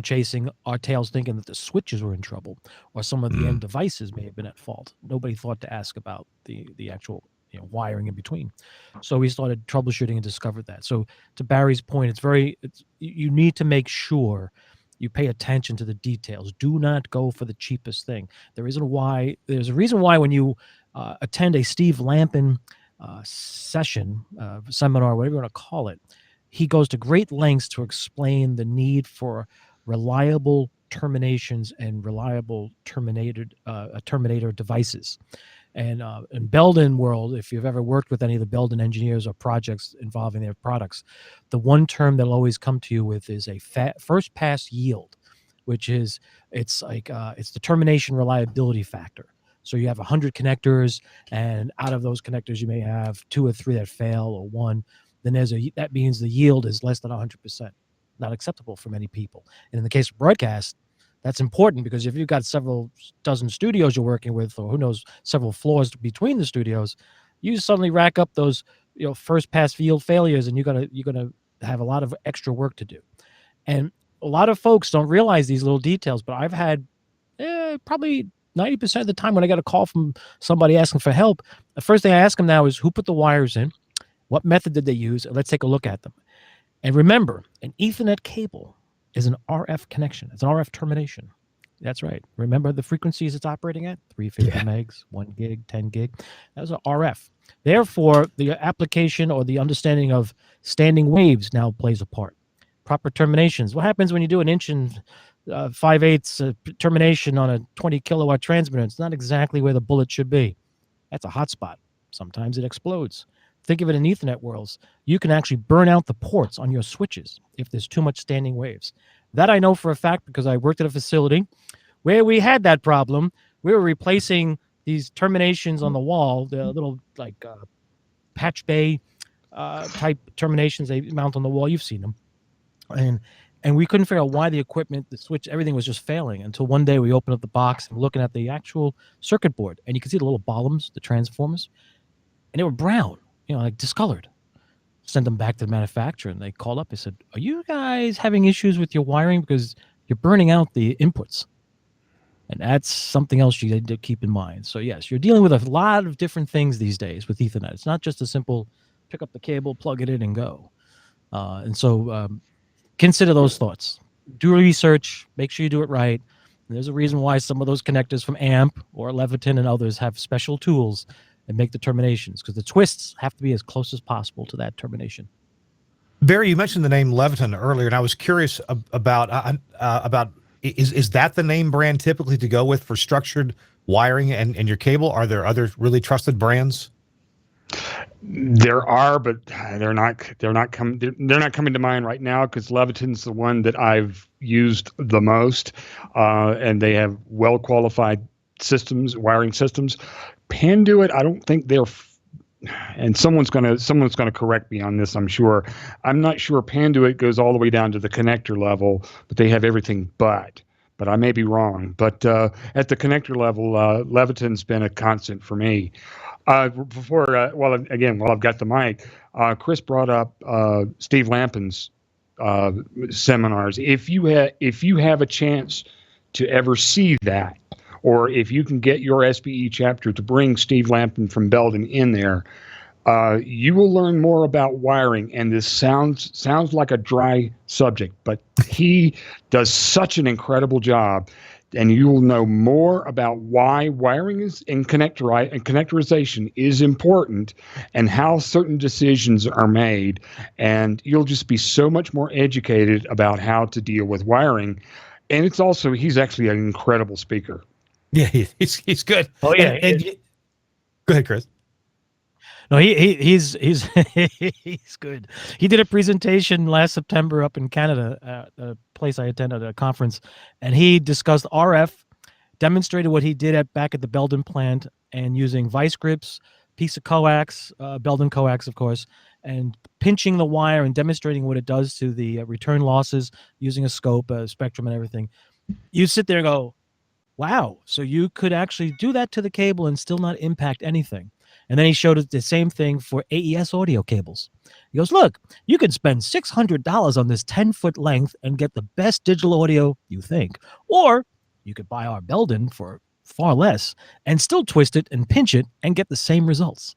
Speaker 2: chasing our tails thinking that the switches were in trouble or some of the end devices may have been at fault. Nobody thought to ask about the actual wiring in between. So we started troubleshooting and discovered that. So to Barry's point, you need to make sure you pay attention to the details. Do not go for the cheapest thing. There's a reason why when you attend a Steve Lampin session, seminar, whatever you want to call it, he goes to great lengths to explain the need for reliable terminations and reliable terminator devices. And in Belden world, if you've ever worked with any of the Belden engineers or projects involving their products, the one term they'll always come to you with is a first pass yield, which is it's the termination reliability factor. So you have 100 connectors, and out of those connectors, you may have 2 or 3 that fail, or 1. Then that means the yield is less than 100%, not acceptable for many people. And in the case of broadcast, that's important because if you've got several dozen studios you're working with, or who knows, several floors between the studios, you suddenly rack up those first pass yield failures, and you're gonna have a lot of extra work to do. And a lot of folks don't realize these little details, but I've had probably 90% of the time when I get a call from somebody asking for help, the first thing I ask them now is who put the wires in, what method did they use, and let's take a look at them. And remember, an Ethernet cable is an RF connection. It's an RF termination. That's right. Remember the frequencies it's operating at? 350 megs, 1 gig, 10 gig. Those are RF. Therefore, the application or the understanding of standing waves now plays a part. Proper terminations. What happens when you do an inch and 5/8 termination on a 20 kilowatt transmitter? It's not exactly where the bullet should be. That's a hot spot. Sometimes it explodes. Think of it in Ethernet worlds. You can actually burn out the ports on your switches if there's too much standing waves. That I know for a fact because I worked at a facility where we had that problem. We were replacing these terminations on the wall, the little patch bay type terminations they mount on the wall. You've seen them. And we couldn't figure out why the equipment, the switch, everything was just failing until one day we opened up the box and looking at the actual circuit board. And you could see the little bollums, the transformers, and they were brown, discolored. Sent them back to the manufacturer, and they called up. They said, "Are you guys having issues with your wiring because you're burning out the inputs?" And that's something else you need to keep in mind. So yes, you're dealing with a lot of different things these days with Ethernet. It's not just a simple pick up the cable, plug it in, and go. And so consider those thoughts. Do research. Make sure you do it right. And there's a reason why some of those connectors from AMP or Leviton and others have special tools and make the terminations, because the twists have to be as close as possible to that termination.
Speaker 1: Barry, you mentioned the name Leviton earlier, and I was curious about is that the name brand typically to go with for structured wiring and your cable? Are there other really trusted brands?
Speaker 3: There are, but they're not coming to mind right now because Leviton's the one that I've used the most, and they have well qualified systems, wiring systems. Panduit, I don't think they're, and someone's gonna correct me on this, I'm sure. I'm not sure Panduit goes all the way down to the connector level, but they have everything but I may be wrong. But at the connector level, Leviton's been a constant for me. While I've got the mic, Chris brought up Steve Lampin's seminars. If you have a chance to ever see that, or if you can get your SBE chapter to bring Steve Lampin from Belden in there, you will learn more about wiring. And this sounds like a dry subject, but he does such an incredible job. And you will know more about why wiring is and connectorization is important and how certain decisions are made. And you'll just be so much more educated about how to deal with wiring. And he's actually an incredible speaker.
Speaker 1: Yeah, he's good.
Speaker 2: Oh yeah.
Speaker 1: Go ahead, Chris.
Speaker 2: No, he's he's good. He did a presentation last September up in Canada at a place I attended, a conference, and he discussed RF, demonstrated what he did back at the Belden plant, and using vice grips, piece of coax, Belden coax, of course, and pinching the wire and demonstrating what it does to the return losses using a scope, a spectrum, and everything. You sit there and go, wow, so you could actually do that to the cable and still not impact anything. And then he showed us the same thing for AES audio cables. He goes, look, you can spend $600 on this 10-foot length and get the best digital audio you think. Or you could buy our Belden for far less and still twist it and pinch it and get the same results.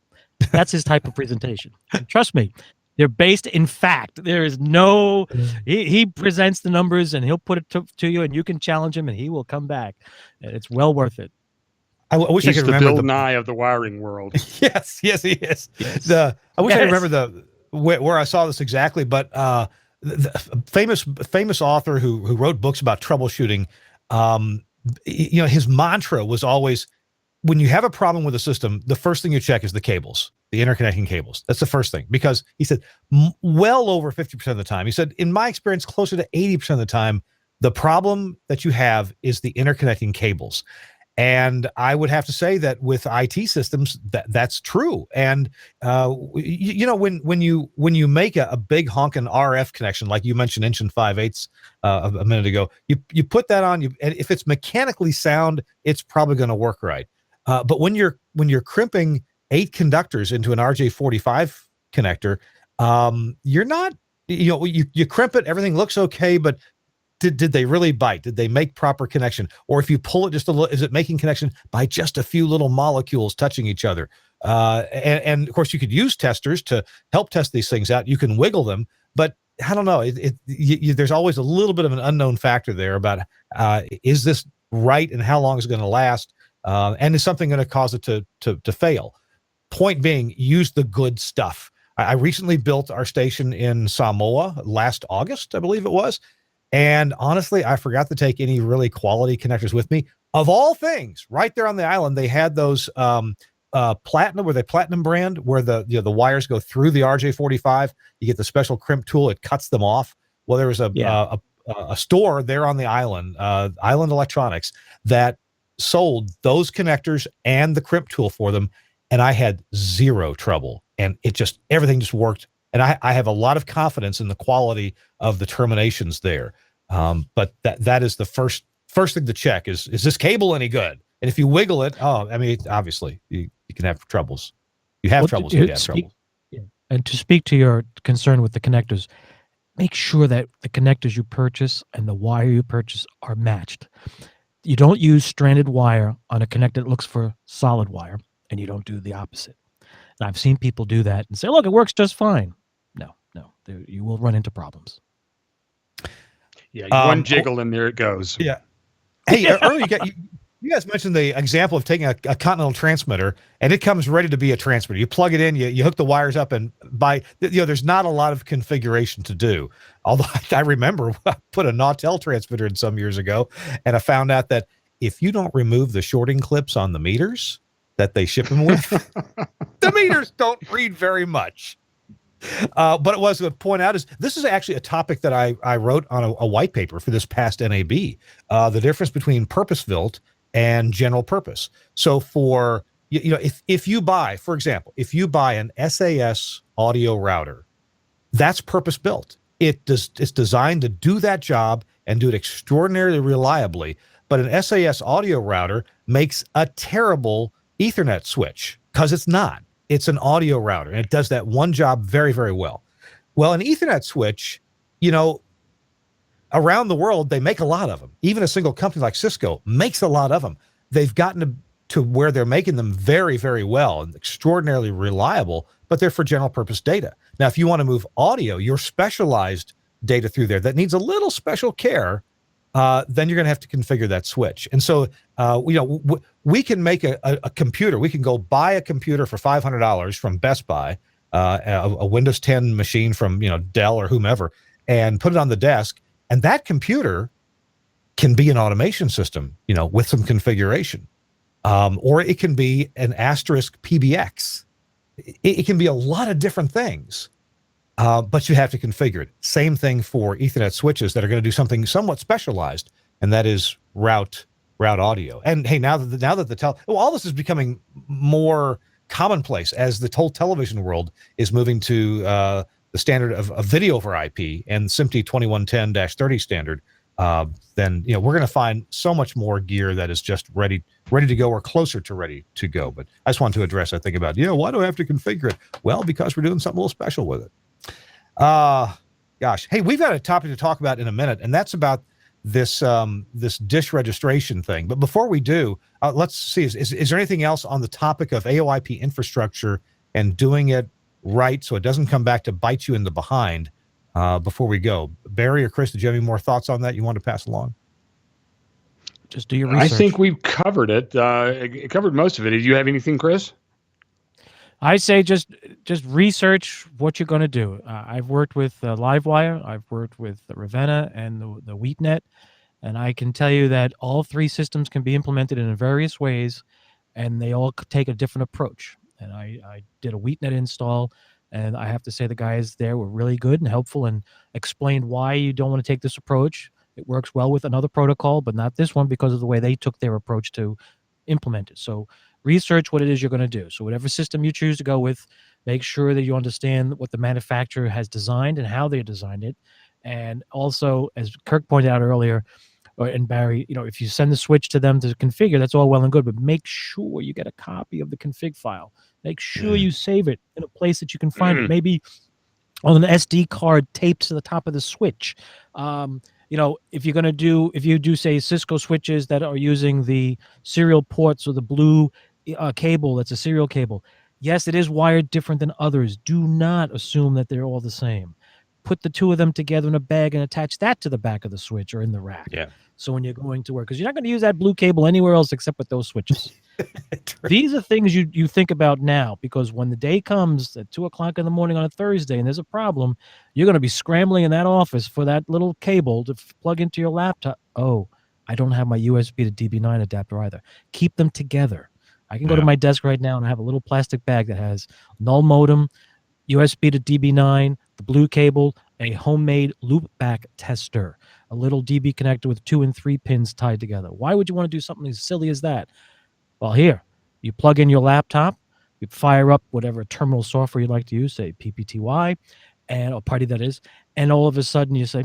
Speaker 2: That's his type of presentation. And trust me, they're based in fact. There is no, he presents the numbers and he'll put it to you and you can challenge him and he will come back. And it's well worth it.
Speaker 3: I wish I could remember the Bill Nye of the wiring world.
Speaker 1: Yes, he is. Yes. I wish I could remember where I saw this exactly, but the famous author who wrote books about troubleshooting, his mantra was always, when you have a problem with a system, the first thing you check is the cables, the interconnecting cables. That's the first thing, because he said well over 50% of the time, he said, in my experience, closer to 80% of the time, the problem that you have is the interconnecting cables. And I would have to say that with IT systems, that's true. And when you make a big honking RF connection, like you mentioned, 1 5/8 a minute ago, you put that on. And if it's mechanically sound, it's probably going to work right. But when you're crimping 8 conductors into an RJ45 connector, you're not. You crimp it, everything looks okay, but did they really bite? Did they make proper connection? Or if you pull it just a little, is it making connection by just a few little molecules touching each other? And of course, you could use testers to help test these things out. You can wiggle them, but I don't know. There's always a little bit of an unknown factor there about is this right and how long is it going to last? And is something going to cause it to fail? Point being, use the good stuff. I recently built our station in Samoa last August, I believe it was. And honestly, I forgot to take any really quality connectors with me. Of all things, right there on the island, they had those platinum, platinum brand, where the wires go through the RJ45. You get the special crimp tool; it cuts them off. Well, there was a store there on the island, Island Electronics, that sold those connectors and the crimp tool for them, and I had zero trouble, and everything just worked. And I have a lot of confidence in the quality of the terminations there. But that is the first thing to check is this cable any good? And if you wiggle it, obviously you can have troubles. You have troubles.
Speaker 2: Yeah. And to speak to your concern with the connectors, make sure that the connectors you purchase and the wire you purchase are matched. You don't use stranded wire on a connector that looks for solid wire, and you don't do the opposite. And I've seen people do that and say, look, it works just fine. No, you will run into problems.
Speaker 3: Yeah, one jiggle and there it goes.
Speaker 1: Yeah. Hey, earlier you guys mentioned the example of taking a Continental transmitter, and it comes ready to be a transmitter. You plug it in, you hook the wires up, and there's not a lot of configuration to do. Although I remember I put a Nautel transmitter in some years ago, and I found out that if you don't remove the shorting clips on the meters that they ship them with, the meters don't read very much. But what I was going to point out is this is actually a topic that I wrote on a white paper for this past NAB, the difference between purpose-built and general purpose. So for, if you buy, for example, if you buy an SAS audio router, that's purpose-built. It's designed to do that job and do it extraordinarily reliably. But an SAS audio router makes a terrible Ethernet switch because it's not. It's an audio router, and it does that one job very, very well. Well, an Ethernet switch, around the world, they make a lot of them. Even a single company like Cisco makes a lot of them. They've gotten to where they're making them very, very well and extraordinarily reliable, but they're for general purpose data. Now, if you want to move audio, your specialized data through there that needs a little special care, then you're going to have to configure that switch. And so, we can make a computer. We can go buy a computer for $500 from Best Buy, a Windows 10 machine from, Dell or whomever, and put it on the desk. And that computer can be an automation system, with some configuration. Or it can be an asterisk PBX. It can be a lot of different things. But you have to configure it. Same thing for Ethernet switches that are going to do something somewhat specialized, and that is route audio. And hey, now that all this is becoming more commonplace as the whole television world is moving to the standard of video over IP and SMPTE 2110-30 standard. then we're going to find so much more gear that is just ready to go or closer to ready to go. But I just wanted to address, I think about, why do I have to configure it? Well, because we're doing something a little special with it. Gosh, hey, we've got a topic to talk about in a minute, and that's about this dish registration thing. But before we do, let's see, is there anything else on the topic of AoIP infrastructure and doing it right so it doesn't come back to bite you in the behind before we go? Barry or Chris, did you have any more thoughts on that you want to pass along?
Speaker 2: Just do your research.
Speaker 3: I think we've covered it. Covered most of it. Did you have anything, Chris?
Speaker 2: I say just research what you're going to do. I've worked with Livewire, I've worked with Ravenna and the WheatNet, and I can tell you that all three systems can be implemented in various ways, and they all take a different approach. And I did a WheatNet install, and I have to say the guys there were really good and helpful and explained why you don't want to take this approach. It works well with another protocol, but not this one because of the way they took their approach to implement it. So research what it is you're going to do. So whatever system you choose to go with, make sure that you understand what the manufacturer has designed and how they designed it. And also, as Kirk pointed out earlier, and Barry, if you send the switch to them to configure, that's all well and good, but make sure you get a copy of the config file. Make sure you save it in a place that you can find it. Maybe on an SD card taped to the top of the switch. If you do say Cisco switches that are using the serial ports or the blue cable, that's a serial cable. Yes, it is wired different than others. Do not assume that they're all the same. Put the two of them together in a bag and attach that to the back of the switch or in the rack. Yeah. So when you're going to work, because you're not going to use that blue cable anywhere else except with those switches. These are things you think about now, because when the day comes at 2:00 in the morning on a Thursday and there's a problem, you're going to be scrambling in that office for that little cable to plug into your laptop. Oh, I don't have my USB to DB9 adapter either. Keep them together. I can go to my desk right now and I have a little plastic bag that has null modem, USB to DB9, the blue cable, a homemade loopback tester, a little DB connector with 2 and 3 pins tied together. Why would you want to do something as silly as that? Well, here, you plug in your laptop, you fire up whatever terminal software you like to use, say PPTY, or Party that is, and all of a sudden you say,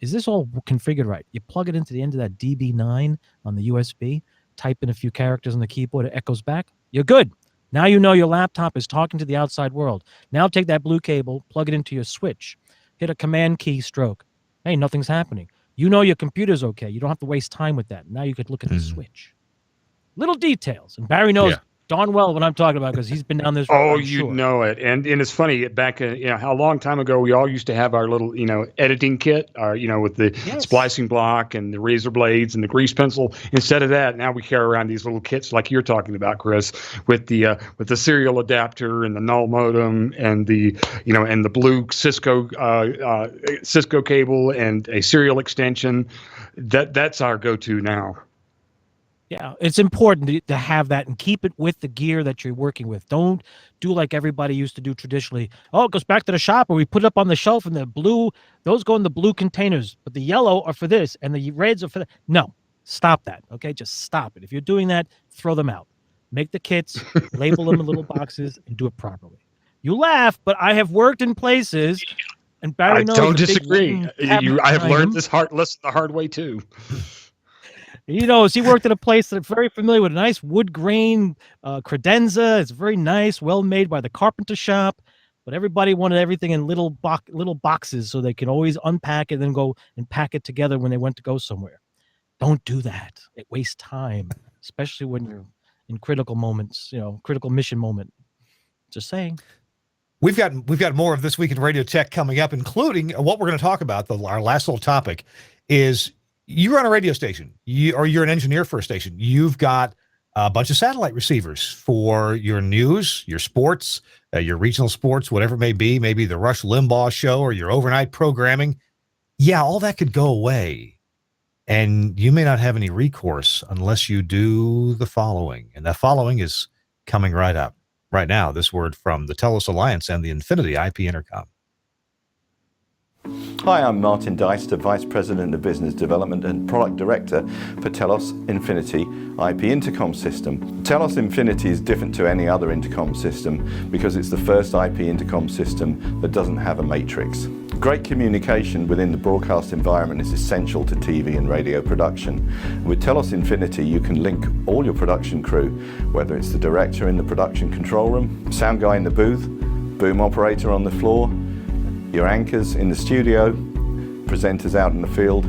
Speaker 2: is this all configured right? You plug it into the end of that DB9 on the USB, type in a few characters on the keyboard, it echoes back, you're good. Now you know your laptop is talking to the outside world. Now take that blue cable, plug it into your switch, hit a command key stroke. Hey, nothing's happening. You know your computer's okay. You don't have to waste time with that. Now you could look at the switch. Little details. And Barry knows darn well what I'm talking about because he's been down this road.
Speaker 3: Oh, you know it. And it's funny, back how a long time ago we all used to have our little, editing kit, with the splicing block and the razor blades and the grease pencil. Instead of that, now we carry around these little kits like you're talking about, Chris, with the serial adapter and the null modem and the and the blue Cisco cable and a serial extension. That's our go-to now.
Speaker 2: Yeah, it's important to have that and keep it with the gear that you're working with. Don't do like everybody used to do traditionally. Oh, it goes back to the shop or we put it up on the shelf and the blue, those go in the blue containers, but the yellow are for this and the reds are for that. No, stop that. Okay, just stop it. If you're doing that, throw them out. Make the kits, label them in little boxes, and do it properly. You laugh, but I have worked in places, and Barry knows.
Speaker 3: I don't disagree. I have learned this lesson the hard way too.
Speaker 2: He knows he worked at a place that's very familiar with a nice wood grain credenza. It's very nice, well made by the carpenter shop. But everybody wanted everything in little boxes so they could always unpack it and then go and pack it together when they went to go somewhere. Don't do that. It wastes time, especially when you're in critical moments, critical mission moment. Just saying.
Speaker 1: We've got more of This Week in Radio Tech coming up, including what we're going to talk about. Our last little topic is you run a radio station, you're an engineer for a station. You've got a bunch of satellite receivers for your news, your sports, your regional sports, whatever it may be, maybe the Rush Limbaugh show or your overnight programming. Yeah, all that could go away. And you may not have any recourse unless you do the following. And that following is coming right up. Right now, this word from the Telos Alliance and the Infinity IP Intercom.
Speaker 5: Hi, I'm Martin Deister, Vice President of Business Development and Product Director for Telos Infinity IP Intercom System. Telos Infinity is different to any other intercom system because it's the first IP intercom system that doesn't have a matrix. Great communication within the broadcast environment is essential to TV and radio production. With Telos Infinity, you can link all your production crew, whether it's the director in the production control room, sound guy in the booth, boom operator on the floor, your anchors in the studio, presenters out in the field,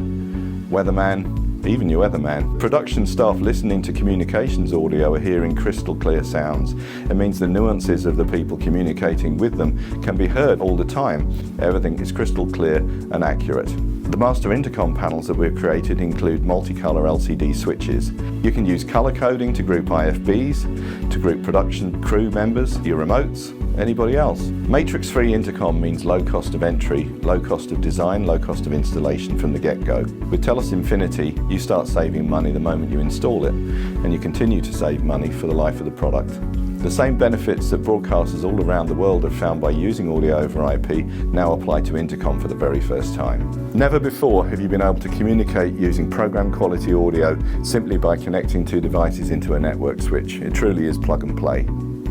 Speaker 5: weatherman, even your weatherman. Production staff listening to communications audio are hearing crystal clear sounds. It means the nuances of the people communicating with them can be heard all the time. Everything is crystal clear and accurate. The master intercom panels that we've created include multicolour LCD switches. You can use colour coding to group IFBs, to group production crew members, your remotes, anybody else. Matrix-free intercom means low cost of entry, low cost of design, low cost of installation from the get-go. With Telos Infinity, you start saving money the moment you install it, and you continue to save money for the life of the product. The same benefits that broadcasters all around the world have found by using audio over IP now apply to intercom for the very first time. Never before have you been able to communicate using program quality audio simply by connecting two devices into a network switch. It truly is plug and play.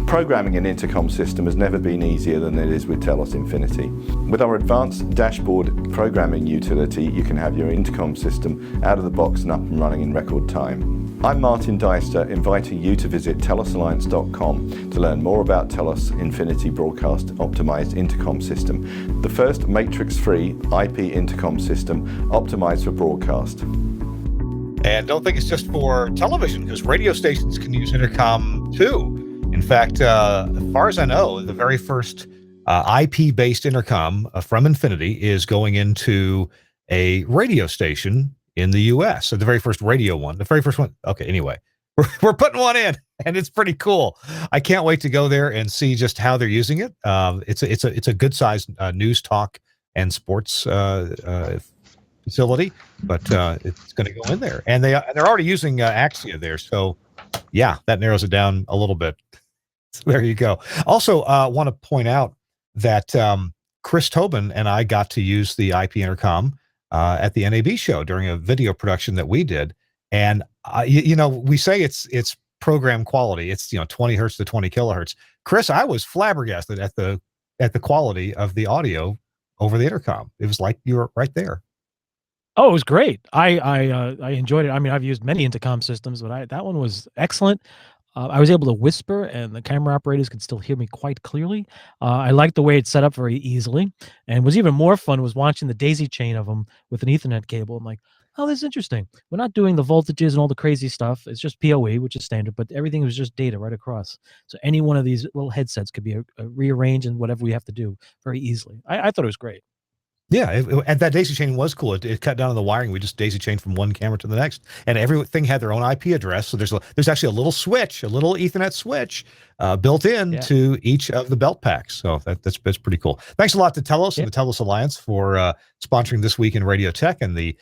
Speaker 5: Programming an intercom system has never been easier than it is with Telos Infinity. With our advanced dashboard programming utility, you can have your intercom system out of the box and up and running in record time. I'm Martin Deister, inviting you to visit telosalliance.com to learn more about Telos Infinity Broadcast Optimized Intercom System, the first matrix-free IP intercom system optimized for broadcast.
Speaker 1: And don't think it's just for television, because radio stations can use intercom too. In fact, as far as I know, the very first IP-based intercom from Infinity is going into a radio station in the U.S. So the very first radio one, the very first one. Okay, anyway, we're putting one in, and it's pretty cool. I can't wait to go there and see just how they're using it. It's a good-sized news talk and sports facility, but it's going to go in there, and they're already using Axia there. So yeah, that narrows it down a little bit. So there you go. Also, want to point out that Chris Tobin and I got to use the IP intercom at the NAB show during a video production that we did. And, we say it's program quality. It's, 20 hertz to 20 kilohertz. Chris, I was flabbergasted at the quality of the audio over the intercom. It was like you were right there.
Speaker 2: Oh, it was great. I enjoyed it. I mean, I've used many intercom systems, but that one was excellent. I was able to whisper, and the camera operators could still hear me quite clearly. I liked the way it's set up very easily. And what's even more fun was watching the daisy chain of them with an Ethernet cable. I'm like, oh, this is interesting. We're not doing the voltages and all the crazy stuff. It's just PoE, which is standard, but everything was just data right across. So any one of these little headsets could be rearranged and whatever we have to do very easily. I thought it was great.
Speaker 1: Yeah, and that daisy chain was cool. It cut down on the wiring. We just daisy chained from one camera to the next, and everything had their own IP address. So there's actually a little switch, a little Ethernet switch built in to each of the belt packs. So that's pretty cool. Thanks a lot to Telos and the Telos Alliance for sponsoring This Week in Radio Tech and the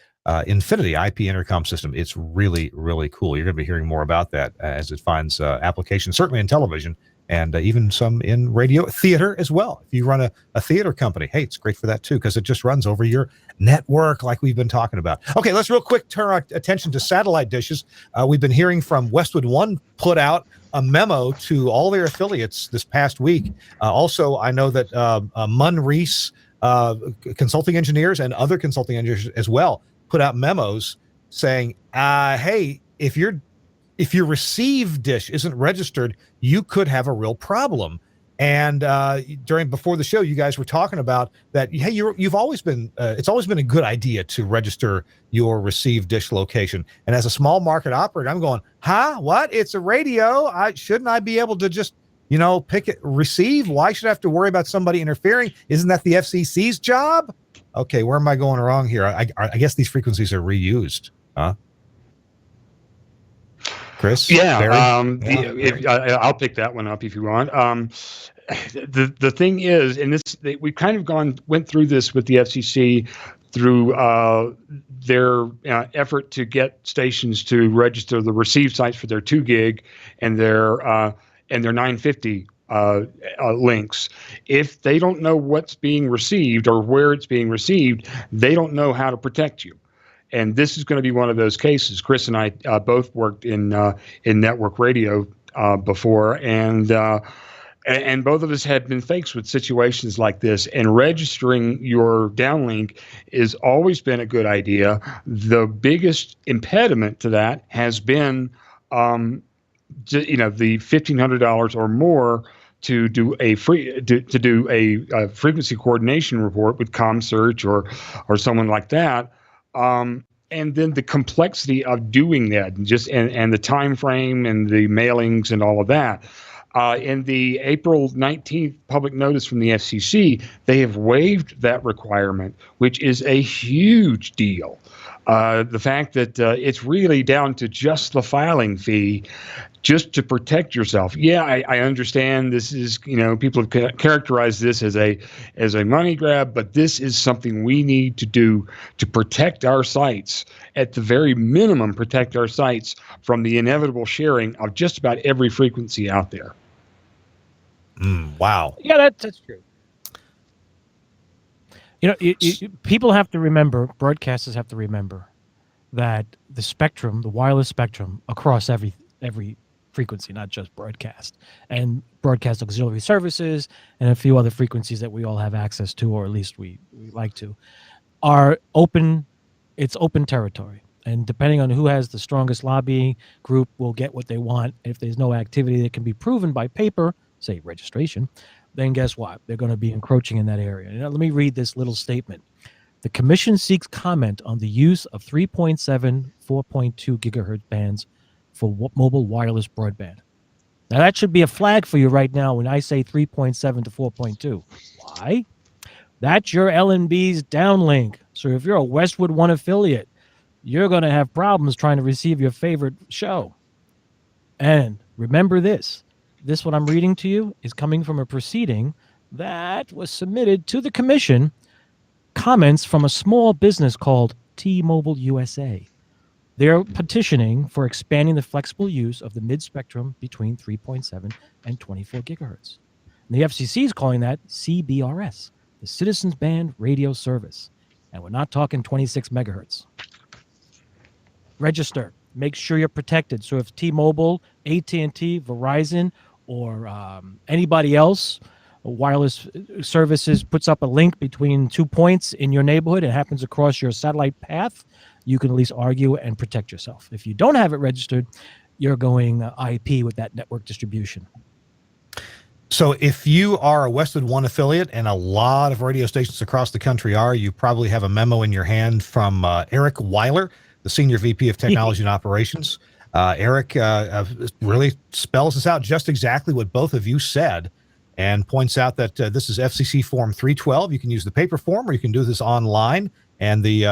Speaker 1: Infinity IP intercom system. It's really, really cool. You're going to be hearing more about that as it finds application, certainly in television, and even some in radio theater as well. If you run a theater company, hey, it's great for that too, because it just runs over your network like we've been talking about. Okay, let's real quick turn our attention to satellite dishes. We've been hearing from Westwood One put out a memo to all their affiliates this past week. Also, I know that Munn Reese consulting engineers and other consulting engineers as well put out memos saying, hey, if your receive dish isn't registered, you could have a real problem. And before the show, you guys were talking about that. Hey, you've always been. It's always been a good idea to register your receive dish location. And as a small market operator, I'm going, what? It's a radio. Shouldn't I be able to just pick it, receive? Why should I have to worry about somebody interfering? Isn't that the FCC's job? Okay, where am I going wrong here? I guess these frequencies are reused, huh? Chris?
Speaker 3: Yeah, I'll pick that one up if you want. The thing is, and we kind of went through this with the FCC through their effort to get stations to register the receive sites for their 2 gig and their 950 links. If they don't know what's being received or where it's being received, they don't know how to protect you. And this is going to be one of those cases. Chris and I both worked in network radio before, and And both of us have been faced with situations like this, and registering your downlink has always been a good idea. The biggest impediment to that has been, the $1,500 or more to do a frequency coordination report with ComSearch or someone like that. And then the complexity of doing that, and the time frame and the mailings and all of that. In the April 19th public notice from the FCC, they have waived that requirement, which is a huge deal. The fact that it's really down to just the filing fee, just to protect yourself. Yeah, I understand this is, people have characterized this as a money grab, but this is something we need to do to protect our sites, at the very minimum, protect our sites from the inevitable sharing of just about every frequency out there.
Speaker 1: Wow.
Speaker 2: Yeah, that's true. People have to remember, broadcasters have to remember that the spectrum, the wireless spectrum across every frequency, not just broadcast, and broadcast auxiliary services and a few other frequencies that we all have access to, or at least we like to, are open. It's open territory. And depending on who has the strongest lobbying group will get what they want. If there's no activity that can be proven by paper, say registration, then guess what? They're going to be encroaching in that area. Let me read this little statement. The Commission seeks comment on the use of 3.7, 4.2 gigahertz bands for mobile wireless broadband. Now, that should be a flag for you right now when I say 3.7 to 4.2. Why? That's your LNB's downlink. So if you're a Westwood One affiliate, you're going to have problems trying to receive your favorite show. And remember this. This, what I'm reading to you, is coming from a proceeding that was submitted to the Commission, comments from a small business called T-Mobile USA. They're petitioning for expanding the flexible use of the mid-spectrum between 3.7 and 24 gigahertz. And the FCC is calling that CBRS, the Citizens Band Radio Service. And we're not talking 26 megahertz. Register. Make sure you're protected. So if T-Mobile, AT&T, Verizon, or anybody else, wireless services, puts up a link between 2 points in your neighborhood and happens across your satellite path, you can at least argue and protect yourself. If you don't have it registered, you're going IP with that network distribution.
Speaker 1: So if you are a Westwood One affiliate, and a lot of radio stations across the country are, you probably have a memo in your hand from Eric Weiler, the Senior VP of Technology and Operations. Eric really spells this out just exactly what both of you said, and points out that this is FCC Form 312. You can use the paper form, or you can do this online, and the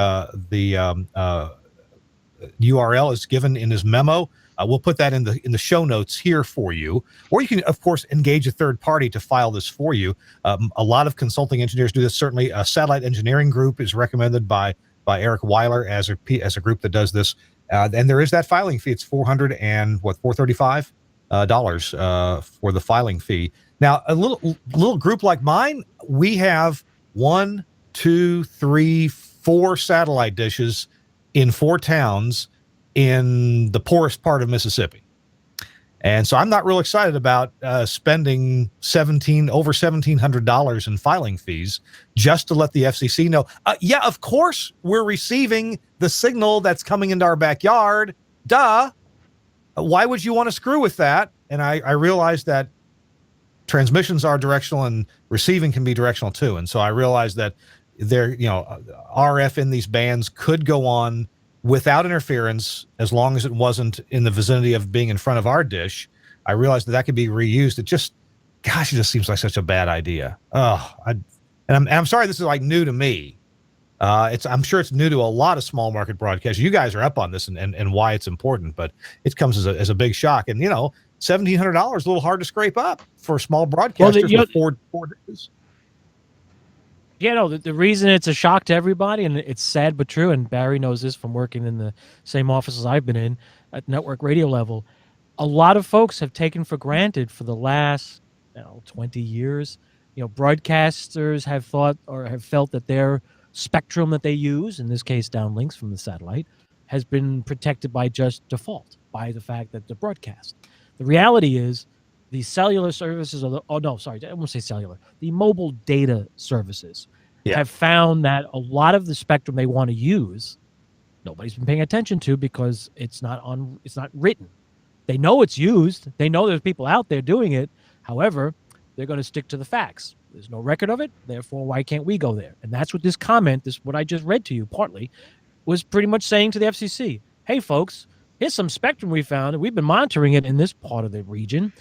Speaker 1: URL is given in his memo. We'll put that in the show notes here for you, or you can, of course, engage a third party to file this for you. A lot of consulting engineers do this. Certainly, a satellite engineering group is recommended by Eric Weiler as a group that does this. And there is that filing fee. It's $435 for the filing fee. Now, a little group like mine, we have 1, 2, 3, 4 satellite dishes in 4 towns in the poorest part of Mississippi. And so I'm not real excited about spending over $1,700 in filing fees just to let the FCC know. Yeah, of course we're receiving the signal that's coming into our backyard. Duh. Why would you want to screw with that? And I realize that transmissions are directional and receiving can be directional too. And so I realize that RF in these bands could go on without interference, as long as it wasn't in the vicinity of being in front of our dish. I realized that could be reused. It just seems like such a bad idea. I'm sorry, this is like new to me. I'm sure it's new to a lot of small market broadcasters. You guys are up on this and why it's important, but it comes as a big shock. And $1,700 a little hard to scrape up for small broadcasters with four dishes.
Speaker 2: The reason it's a shock to everybody, and it's sad but true, and Barry knows this from working in the same offices I've been in at network radio level, a lot of folks have taken for granted for the last 20 years. Broadcasters have thought or have felt that their spectrum that they use, in this case downlinks from the satellite, has been protected by just default, by the fact that the broadcast. The reality is the cellular services, I won't say cellular, the mobile data services have found that a lot of the spectrum they want to use, nobody's been paying attention to because it's not written. They know it's used. They know there's people out there doing it. However, they're going to stick to the facts. There's no record of it. Therefore, why can't we go there? And that's what this comment, what I just read to you partly, was pretty much saying to the FCC. Hey, folks, here's some spectrum we found, and we've been monitoring it in this part of the region,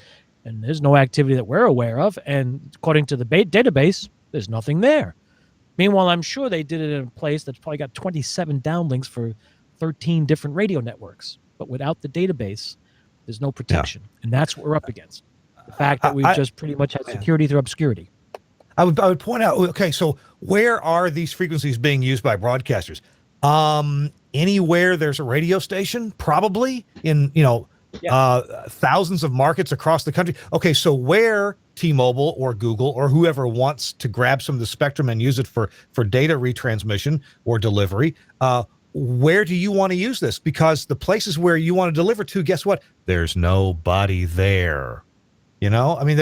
Speaker 2: and there's no activity that we're aware of. And according to the database, there's nothing there. Meanwhile, I'm sure they did it in a place that's probably got 27 downlinks for 13 different radio networks. But without the database, there's no protection. And that's what we're up against. The fact that we've just pretty much had security through obscurity.
Speaker 6: I would point out, okay, so where are these frequencies being used by broadcasters? Anywhere there's a radio station, probably in, thousands of markets across the country. Okay, so where T-Mobile or Google or whoever wants to grab some of the spectrum and use it for data retransmission or delivery, where do you want to use this? Because the places where you want to deliver to, guess what? There's nobody there. I mean,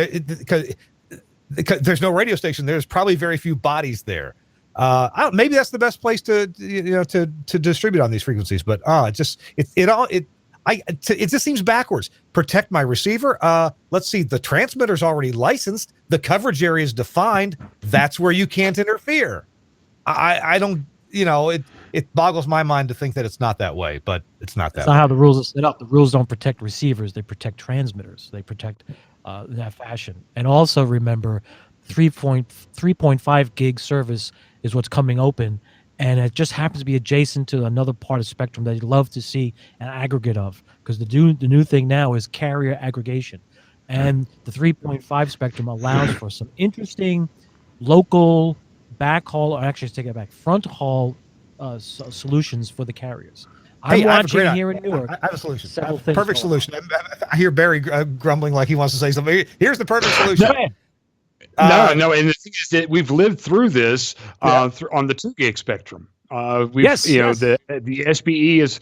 Speaker 6: because there's no radio station, there's probably very few bodies there. Maybe that's the best place to distribute on these frequencies, but it just seems backwards. Protect my receiver. Let's see, the transmitter's already licensed. The coverage area is defined. That's where you can't interfere. I don't. It boggles my mind to think that it's not that way, but it's not that.
Speaker 2: That's not how the rules are set up. The rules don't protect receivers; they protect transmitters. They protect in that fashion. And also remember, 3.5 gig service is what's coming open, and it just happens to be adjacent to another part of spectrum that you'd love to see an aggregate of, because the new thing now is carrier aggregation, and the 3.5 spectrum allows for some interesting local backhaul, or actually take it back, front haul solutions for the carriers. I'm watching here in Newark.
Speaker 6: I have a solution. Perfect solution. I hear Barry grumbling like he wants to say something. Here's the perfect solution.
Speaker 3: No, and the thing is that we've lived through this on the 2 gig spectrum. The SBE has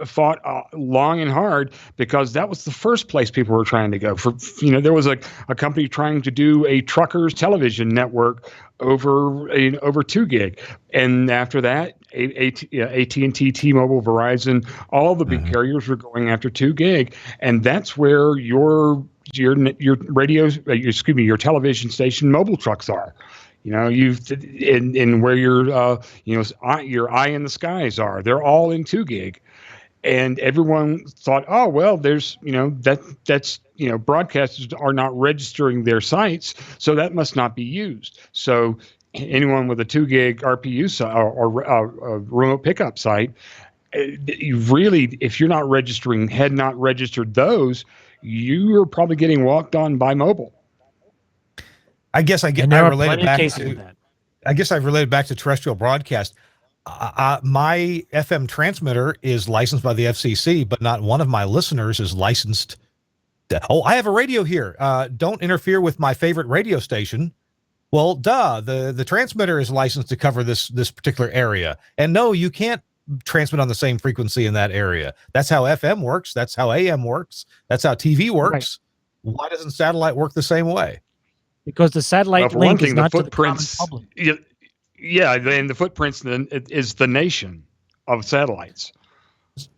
Speaker 3: fought long and hard, because that was the first place people were trying to go. There was a company trying to do a truckers television network over 2 gig, and after that, AT&T, T-Mobile, Verizon, all the big carriers were going after 2 gig, and that's where your television station mobile trucks are. Where your eye in the skies are. They're all in 2 gig, and everyone thought, oh well, there's broadcasters are not registering their sites, so that must not be used. So anyone with a 2 gig RPU or remote pickup site, if you're not had not registered those, you are probably getting walked on by mobile.
Speaker 6: I guess I related back to terrestrial broadcast. My FM transmitter is licensed by the FCC, but not one of my listeners is licensed. I have a radio here. Don't interfere with my favorite radio station. Well, the transmitter is licensed to cover this particular area. And no, you can't transmit on the same frequency in that area. That's how FM works. That's how AM works. That's how TV works. Right. Why doesn't satellite work the same way?
Speaker 2: Because the satellite link is not to the common public.
Speaker 3: And the footprints then is the nation of satellites.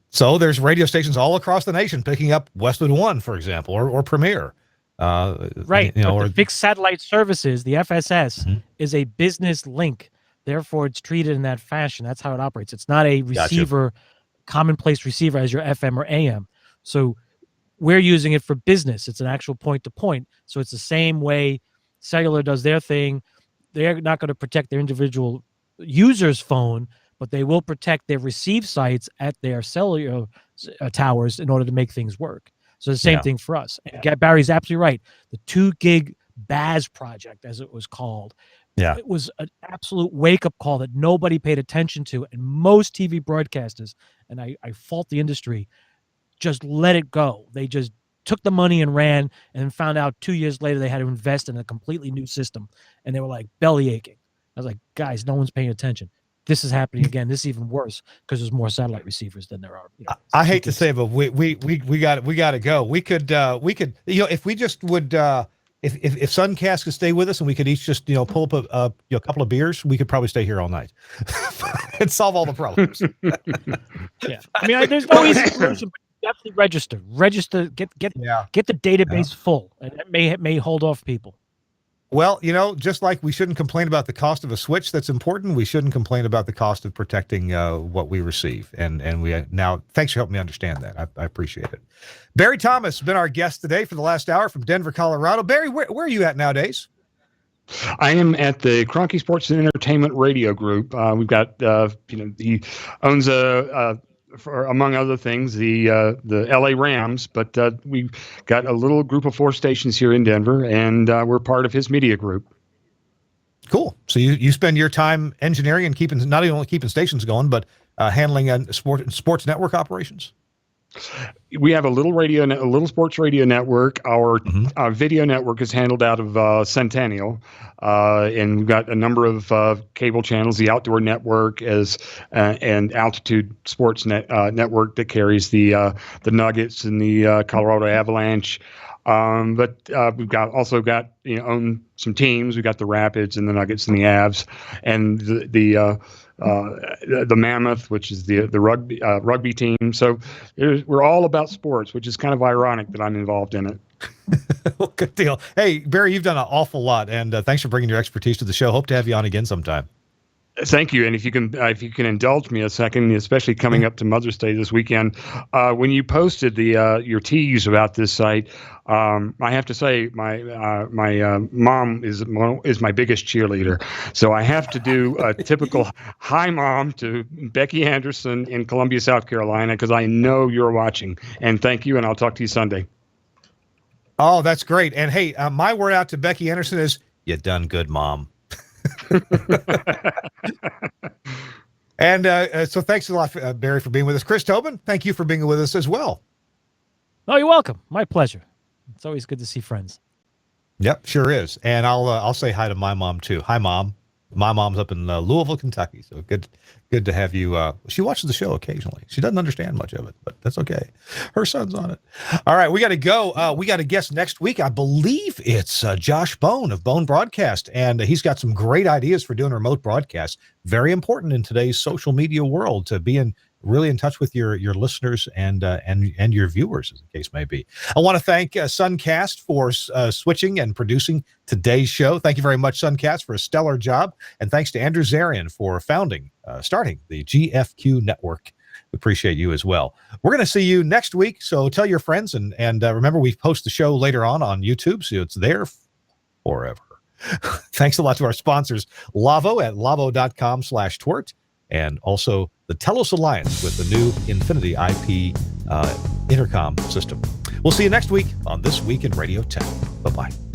Speaker 6: So there's radio stations all across the nation picking up Westwood One, for example, or Premier.
Speaker 2: Right. The fixed satellite services, the FSS, is a business link. Therefore, it's treated in that fashion. That's how it operates. It's not a receiver, commonplace receiver as your FM or AM. So we're using it for business. It's an actual point-to-point. So it's the same way cellular does their thing. They're not going to protect their individual user's phone, but they will protect their receive sites at their cellular towers in order to make things work. So the same thing for us. And Barry's absolutely right. The 2 gig BAS project, as it was called, it was an absolute wake-up call that nobody paid attention to. And most TV broadcasters, and I fault the industry, just let it go. They just took the money and ran, and found out 2 years later they had to invest in a completely new system. And they were like belly aching. I was like, guys, no one's paying attention. this is happening again. This is even worse because there's more satellite receivers than there are.
Speaker 6: I hate to say it, but we got to go. We could if we just would if Suncast could stay with us and we could each just pull up a couple of beers, we could probably stay here all night and solve all the problems.
Speaker 2: Yeah, I mean, there's no easy solution. But definitely register, get the database full, and that may hold off people.
Speaker 6: Well, just like we shouldn't complain about the cost of a switch that's important, we shouldn't complain about the cost of protecting what we receive. And we now, thanks for helping me understand that. I appreciate it. Barry Thomas has been our guest today for the last hour from Denver, Colorado. Barry, where are you at nowadays?
Speaker 3: I am at the Kroenke Sports and Entertainment Radio Group. We've got, he owns for, among other things, the LA Rams, but we've got a little group of 4 stations here in Denver, and we're part of his media group.
Speaker 6: Cool. So you spend your time engineering and not only keeping stations going, but handling sports network operations?
Speaker 3: We have a little sports radio network. Our video network is handled out of Centennial, and we've got a number of cable channels. The Outdoor Network and Altitude Sports Network that carries the Nuggets and the Colorado Avalanche. But we've also got own some teams. We've got the Rapids and the Nuggets and the Avs, and the Mammoth, which is the rugby team. So we're all about sports, which is kind of ironic that I'm involved in it.
Speaker 6: Well, good deal. Hey, Barry, you've done an awful lot, and thanks for bringing your expertise to the show. Hope to have you on again sometime.
Speaker 3: Thank you. And if you can indulge me a second, especially coming up to Mother's Day this weekend, when you posted your tease about this site, I have to say my mom is my biggest cheerleader. So I have to do a typical hi mom to Becky Anderson in Columbia, South Carolina, because I know you're watching. And thank you. And I'll talk to you Sunday.
Speaker 6: Oh, that's great. And hey, my word out to Becky Anderson is you done good, Mom. And so thanks a lot, Barry, for being with us. Chris Tobin, thank you for being with us as well.
Speaker 2: Oh, you're welcome. My pleasure. It's always good to see friends.
Speaker 6: Yep, sure is. And I'll say hi to my mom too. Hi, Mom. My mom's up in Louisville, Kentucky. So good to have you. She watches the show occasionally. She doesn't understand much of it, but that's okay. Her son's on it. All right, we got to go. We got a guest next week. I believe it's Josh Bone of Bone Broadcast, and he's got some great ideas for doing remote broadcasts. Very important in today's social media world to be really in touch with your listeners and your viewers, as the case may be. I want to thank Suncast for switching and producing today's show. Thank you very much, Suncast, for a stellar job. And thanks to Andrew Zarian for starting the GFQ network. We appreciate you as well. We're going to see you next week, so tell your friends. And remember, we post the show later on YouTube, so it's there forever. Thanks a lot to our sponsors, Lavo at lavo.com/TWiRT. And also the Telos Alliance with the new Infinity IP intercom system. We'll see you next week on This Week in Radio Tech. Bye-bye.